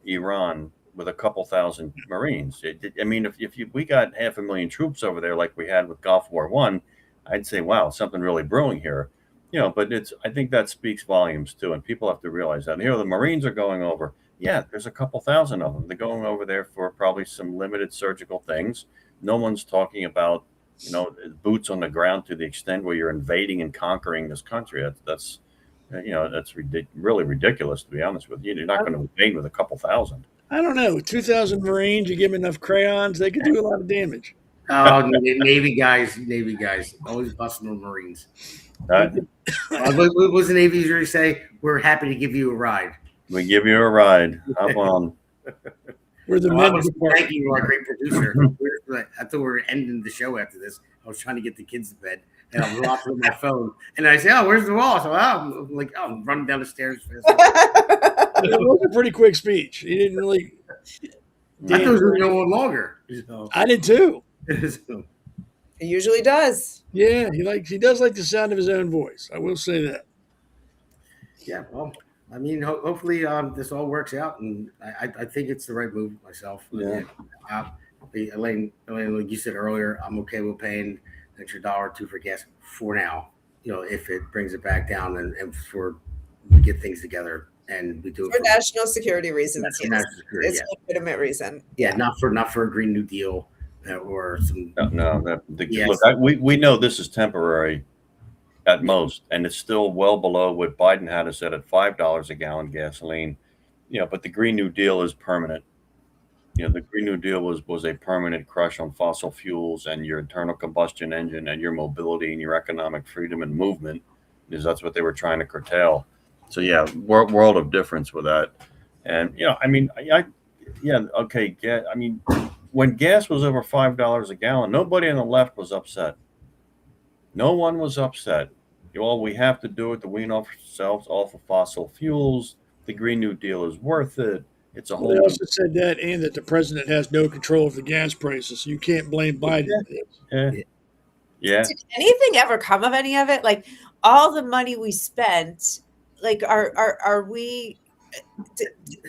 Iran with a couple thousand Marines. If we got 500,000 troops over there like we had with Gulf War I, I'd say, wow, something really brewing here. But I think that speaks volumes too, and people have to realize that. The Marines are going over. Yeah, there's a couple thousand of them. They're going over there for probably some limited surgical things. No one's talking about, boots on the ground to the extent where you're invading and conquering this country. That's really ridiculous, to be honest with you. You're not going to invade with a couple thousand.
I don't know. 2,000 Marines, you give them enough crayons, they could do a lot of damage.
Oh, Navy guys, always busting on Marines. What was the Navy usually say? We're happy to give you a ride.
We give you a ride. Hop on.
We're the men department.
Thank you, our great producer. I thought we were ending the show after this. I was trying to get the kids to bed, and I was watching my phone. And I say, "Oh, where's the wall?" So I'm running down the stairs.
It was a pretty quick speech. He didn't really.
I thought it was going to go on longer.
I did too.
He usually does.
Yeah, he does like the sound of his own voice. I will say that.
Yeah, well, hopefully this all works out, and I think it's the right move myself.
Yeah.
Elaine, like you said earlier, I'm okay with paying an extra $1 or $2 for gas for now. If it brings it back down and for we get things together and we do it
for national security reasons.
Yes. National security,
it's a legitimate reason.
Yeah, not for a Green New Deal or some.
Look, we know this is temporary at most, and it's still well below what Biden had us at $5 a gallon gasoline. But the Green New Deal is permanent. the Green New Deal was a permanent crush on fossil fuels and your internal combustion engine and your mobility and your economic freedom and movement, because that's what they were trying to curtail. So yeah, world of difference with that. And I mean, okay, I mean, when gas was over $5 a gallon, nobody on the left was upset. No one was upset. Well, we have to do it to wean ourselves off of fossil fuels. The Green New Deal is worth it. It's a
They
whole.
also said that, and that the president has no control of the gas prices. So you can't blame Biden.
Yeah.
Did anything ever come of any of it? Like all the money we spent, like are we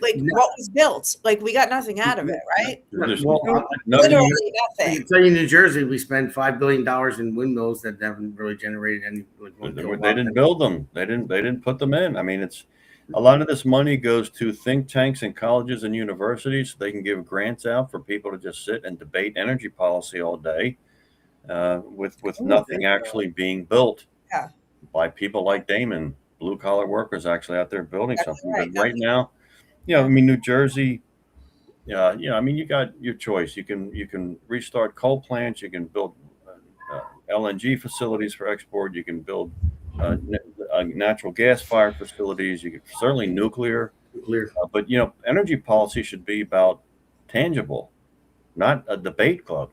like what was built? Like we got nothing out of it, right?
Well,
Literally
I
nothing.
can tell you, in New Jersey, we spent $5 billion in windmills that haven't really generated any.
They didn't build them. They didn't put them in. I mean, it's a lot of this money goes to think tanks and colleges and universities so they can give grants out for people to just sit and debate energy policy all day, with nothing actually being built by people like Damon, blue collar workers actually out there building something. But right now, I mean, New Jersey, I mean, you got your choice. You can restart coal plants. You can build LNG facilities for export. You can build natural gas fired facilities. You can certainly nuclear. But energy policy should be about tangible, not a debate club.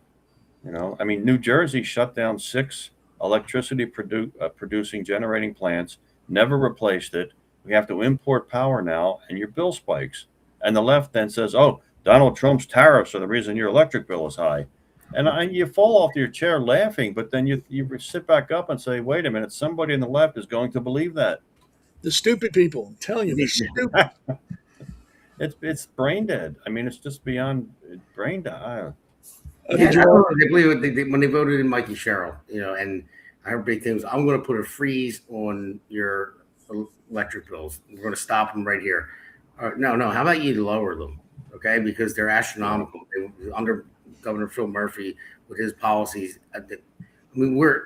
I mean, New Jersey shut down 6 electricity producing generating plants, never replaced it. We have to import power now, and your bill spikes. And the left then says, "Oh, Donald Trump's tariffs are the reason your electric bill is high." And you fall off your chair laughing, but then you sit back up and say, "Wait a minute, somebody on the left is going to believe that."
The stupid people, I'm telling you, they're stupid.
It's brain dead. I mean, it's just beyond brain dead.
Yeah, I don't know, they believe it, when they voted in Mikey Sherrill, and I heard big things. I'm going to put a freeze on your electric bills. We're going to stop them right here. No. How about you lower them? Okay, because they're astronomical. Under Governor Phil Murphy with his policies, I mean,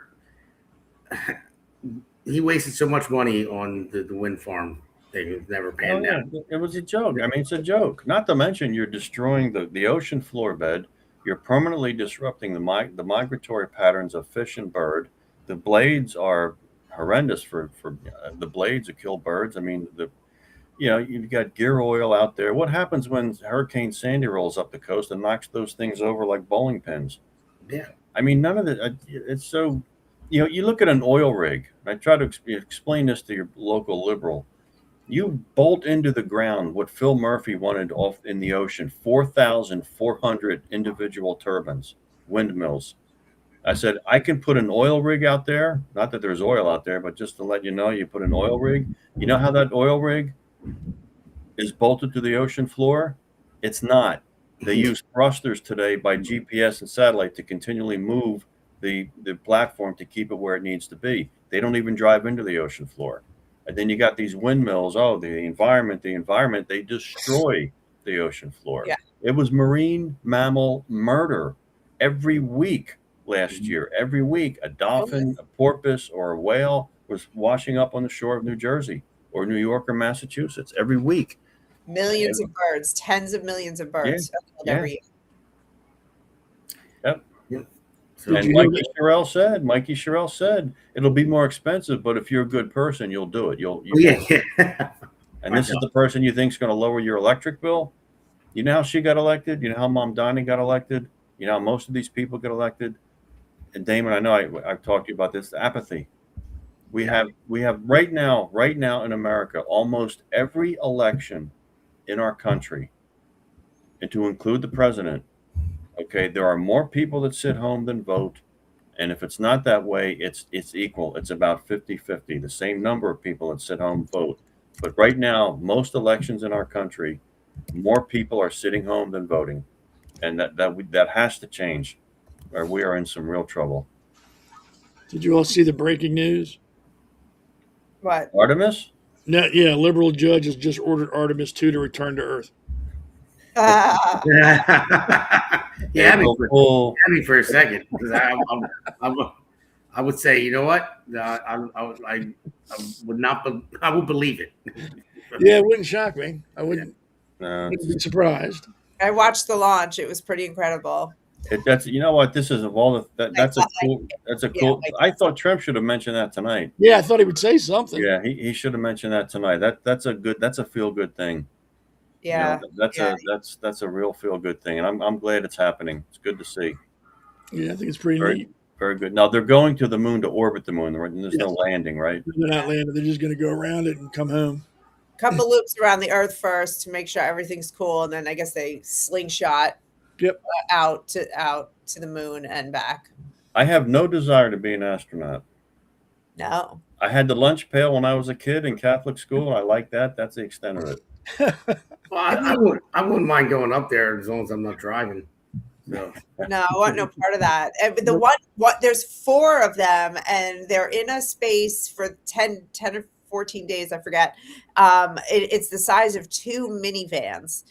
he wasted so much money on the wind farm thing. It never panned out.
It was a joke. I mean, it's a joke. Not to mention, you're destroying the ocean floor bed. You're permanently disrupting the migratory patterns of fish and bird. The blades are horrendous for the blades that kill birds. I mean, you've got gear oil out there. What happens when Hurricane Sandy rolls up the coast and knocks those things over like bowling pins?
Yeah.
I mean, none of it. It's so, you look at an oil rig. I try to explain this to your local liberal. You bolt into the ground what Phil Murphy wanted off in the ocean, 4,400 individual turbines, windmills. I said, I can put an oil rig out there. Not that there's oil out there, but just to let you know, you put an oil rig. You know how that oil rig is bolted to the ocean floor? It's not. They use thrusters today by GPS and satellite to continually move the platform to keep it where it needs to be. They don't even drive into the ocean floor. And then you got these windmills. Oh, the environment, they destroy the ocean floor.
Yeah.
It was marine mammal murder every week last year. Every week, a dolphin, a porpoise, or a whale was washing up on the shore of New Jersey or New York or Massachusetts every week.
Millions of birds, tens of millions of birds every year.
Yep. And Mikey Sherrill said, it'll be more expensive, but if you're a good person, you'll do it. And this is the person you think is going to lower your electric bill. You know how she got elected? You know how Mom Donnie got elected? You know how most of these people get elected? And Damon, I know I've talked to you about this, apathy. We have right now in America, almost every election in our country, and to include the president, okay, there are more people that sit home than vote. And if it's not that way, it's equal. It's about 50-50, the same number of people that sit home and vote. But right now, most elections in our country, more people are sitting home than voting. And that has to change, or we are in some real trouble.
Did you all see the breaking news?
What?
Artemis?
No, yeah, liberal judge has just ordered Artemis 2 to return to Earth.
Yeah, me for a second, because I would say, you know what, I would not, I would believe it.
Yeah, it wouldn't shock me. I wouldn't be surprised.
I watched the launch. It was pretty incredible.
That's you know what this is of all the that's a
thought,
cool I thought Trump should have mentioned that tonight.
Yeah, I thought he would say something.
Yeah, he should have mentioned that tonight. That's a feel good thing.
Yeah,
that's a real feel good thing, and I'm glad it's happening. It's good to see.
Yeah, I think it's pretty neat.
Very good. Now they're going to the moon to orbit the moon. Right? There's no landing, right?
They're not landing. They're just going to go around it and come home.
Couple loops around the Earth first to make sure everything's cool, and then I guess they slingshot.
Yep.
Out to the moon and back.
I have no desire to be an astronaut.
No.
I had the lunch pail when I was a kid in Catholic school. I like that. That's the extent of it.
Well, I wouldn't mind going up there as long as I'm not driving. No,
I want no part of that. And there's 4 of them, and they're in a space for 10 or 14 days. I forget. It's the size of 2 minivans.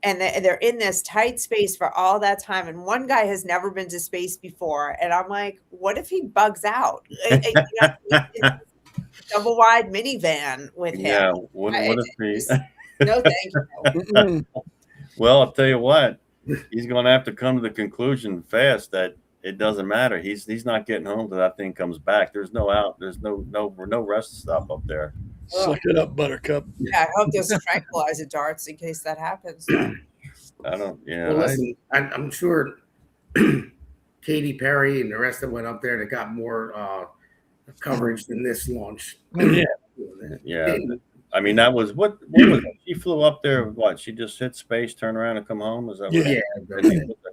And they're in this tight space for all that time. And one guy has never been to space before. And I'm like, what if he bugs out? Double wide minivan with him.
Yeah, what if he?
No, thank you.
Well, I'll tell you what. He's going to have to come to the conclusion fast that it doesn't matter. He's not getting home till that thing comes back. There's no rest stop up there.
Suck it up, Buttercup.
Yeah, I hope there's tranquilizer darts in case that happens.
I don't. Yeah.
Well, listen, I'm sure Katy Perry and the rest that went up there that got more coverage than this launch.
Yeah. I mean, that was what was it? She flew up there. What? She just hit space, turn around, and come home. Is that?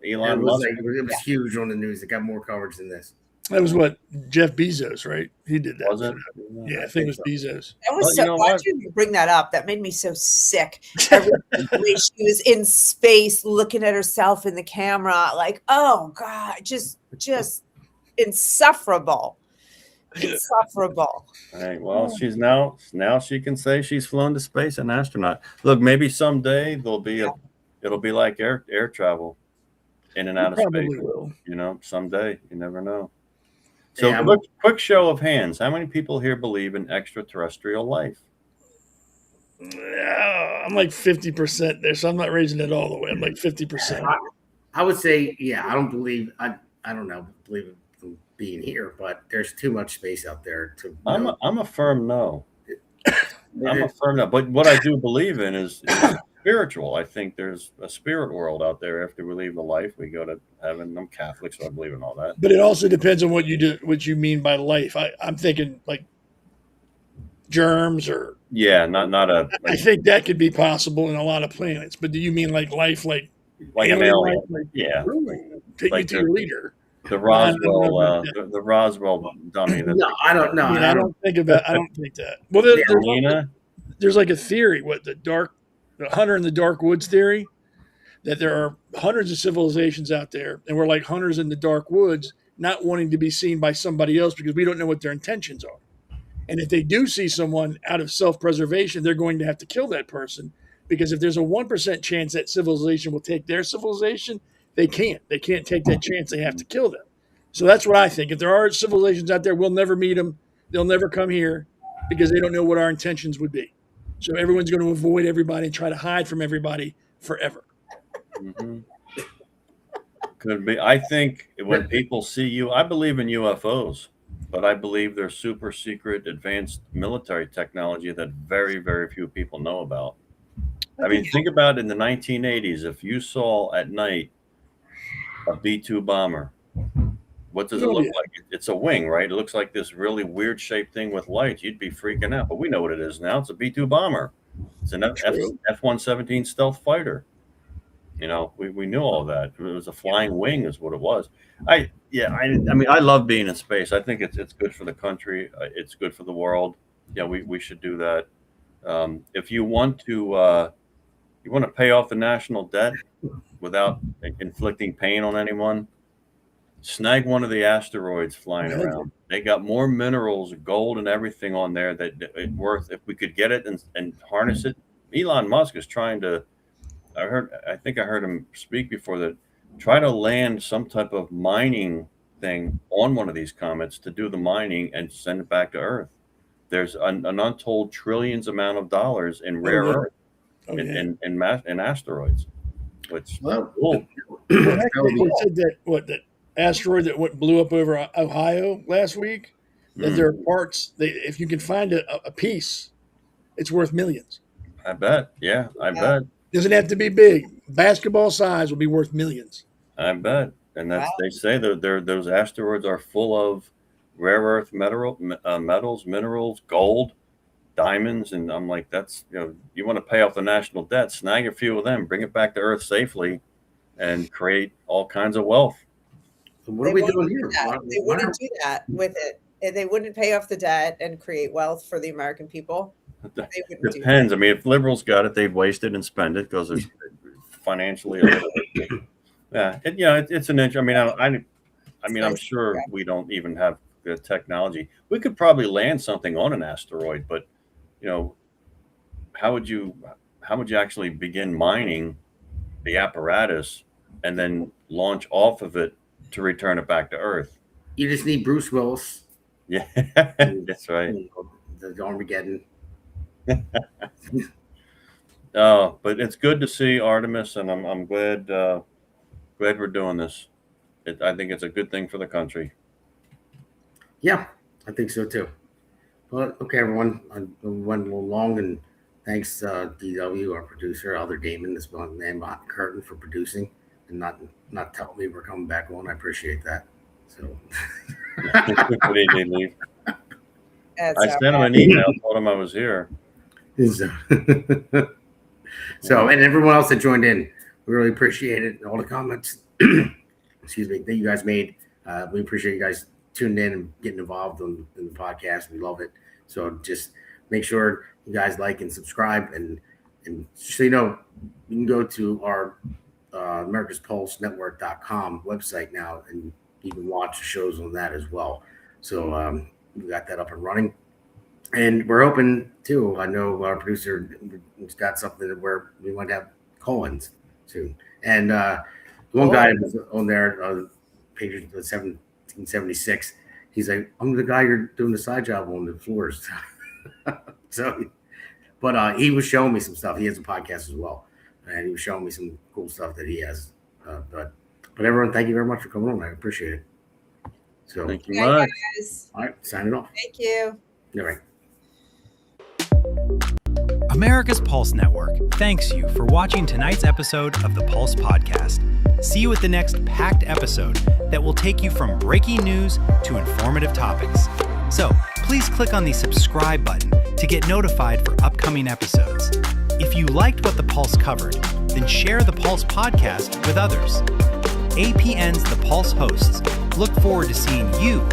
Elon Musk.
It was huge on the news. It got more coverage than this.
That was what Jeff Bezos, right? He did that.
Was it?
Yeah, I think it was Bezos.
That was so. Why did you bring that up? That made me so sick. Every way she was in space, looking at herself in the camera, like, oh God, just insufferable. Insufferable.
All right. Well, she's now she can say she's flown to space, an astronaut. Look, maybe someday it'll be like air travel in and out of space.
Will.
You know, someday you never know. So, quick show of hands. How many people here believe in extraterrestrial life?
I'm like 50% there, so I'm not raising it all the way. I'm like 50%.
I would say, yeah, I don't believe. I don't know. Believe in being here, but there's too much space out there to.
I'm a firm no. I'm a firm no. But what I do believe in is spiritual. I think there's a spirit world out there. After we leave the life, we go to heaven. I'm Catholic, so I believe in all that.
But it also depends on what you mean by life. I'm thinking like germs or
not a.
I think that could be possible in a lot of planets. But do you mean like life, like
an alien?
Take me to your leader.
The Roswell, the Roswell dummy.
No, I don't know.
I don't think that. Well, there's like a theory. What the hunter in the dark woods theory, that there are hundreds of civilizations out there, and we're like hunters in the dark woods, not wanting to be seen by somebody else because we don't know what their intentions are. And if they do see someone out of self-preservation, they're going to have to kill that person, because if there's a 1% chance that civilization will take their civilization, they can't. They can't take that chance. They have to kill them. So that's what I think. If there are civilizations out there, we'll never meet them. They'll never come here because they don't know what our intentions would be. So everyone's going to avoid everybody and try to hide from everybody forever.
Mm-hmm. Could be. I think when people see you, I believe in UFOs, but I believe they're super secret, advanced military technology that very, very few people know about. I mean, think about it in the 1980s. If you saw at night a B-2 bomber, what does it look like? It's a wing, right? It looks like this really weird shaped thing with lights. You'd be freaking out, but we know what it is now. It's a B-2 bomber. It's an F-117 stealth fighter. You know, we knew all that. It was a flying wing is what it was. I mean, I love being in space. I think it's good for the country. It's good for the world. Yeah, we should do that. If you want to pay off the national debt without inflicting pain on anyone, snag one of the asteroids flying around. They got more minerals, gold, and everything on there that it's worth. If we could get it and harness it, Elon Musk is trying to. I think I heard him speak before that. Try to land some type of mining thing on one of these comets to do the mining and send it back to Earth. There's an untold trillions amount of dollars in rare earth in asteroids. which
Well,
cool.
Well, actually, they said that asteroid that blew up over Ohio last week, that there are parts, if you can find a piece, it's worth millions.
I bet. Yeah, I bet.
Doesn't have to be big. Basketball size will be worth millions.
I bet. And that's they say that those asteroids are full of rare earth metals, minerals, gold, diamonds, and I'm like, that's, you want to pay off the national debt, snag a few of them, bring it back to Earth safely, and create all kinds of wealth.
So what are we doing here?
They wouldn't do that with it. They wouldn't pay off the debt and create wealth for the American people. They wouldn't do
Depends.
that.
I mean, if liberals got it, they'd waste it and spend it because it's financially. Yeah, it's an interest. I mean, I'm sure we don't even have the technology. We could probably land something on an asteroid, but how would you actually begin mining the apparatus and then launch off of it to return it back to Earth?
You just need Bruce Willis.
Yeah, that's right.
The Armageddon.
But it's good to see Artemis, and I'm glad we're doing this. I think it's a good thing for the country.
Yeah, I think so too. Well, okay, everyone. I went a little long, and thanks DW, our producer, Elder Damon, this man behind the curtain, for producing and not telling me we're coming back on. I appreciate that. So
What did he leave?
That's
I sent him an email, told him I was here.
So, and everyone else that joined in, we really appreciate it. All the comments, excuse me, that you guys made. We appreciate you guys tuning in and getting involved in the podcast. We love it. So just make sure you guys like and subscribe. And so you know, you can go to our AmericasPulseNetwork.com website now, and you can watch the shows on that as well. So we got that up and running. And we're hoping too. I know our producer has got something where we want to have call-ins soon. And one guy was on there, page 1776. He's like, "I'm the guy you're doing the side job on the floors." So, but he was showing me some stuff. He has a podcast as well, and he was showing me some cool stuff that he has. But everyone, thank you very much for coming on. I appreciate it. So
thank you much.
Guys.
All right, signing off.
Thank you.
All right.
America's Pulse Network thanks you for watching tonight's episode of the Pulse Podcast. See you at the next packed episode that will take you from breaking news to informative topics. So please click on the subscribe button to get notified for upcoming episodes. If you liked what the Pulse covered, then share the Pulse Podcast with others. APN's The Pulse hosts look forward to seeing you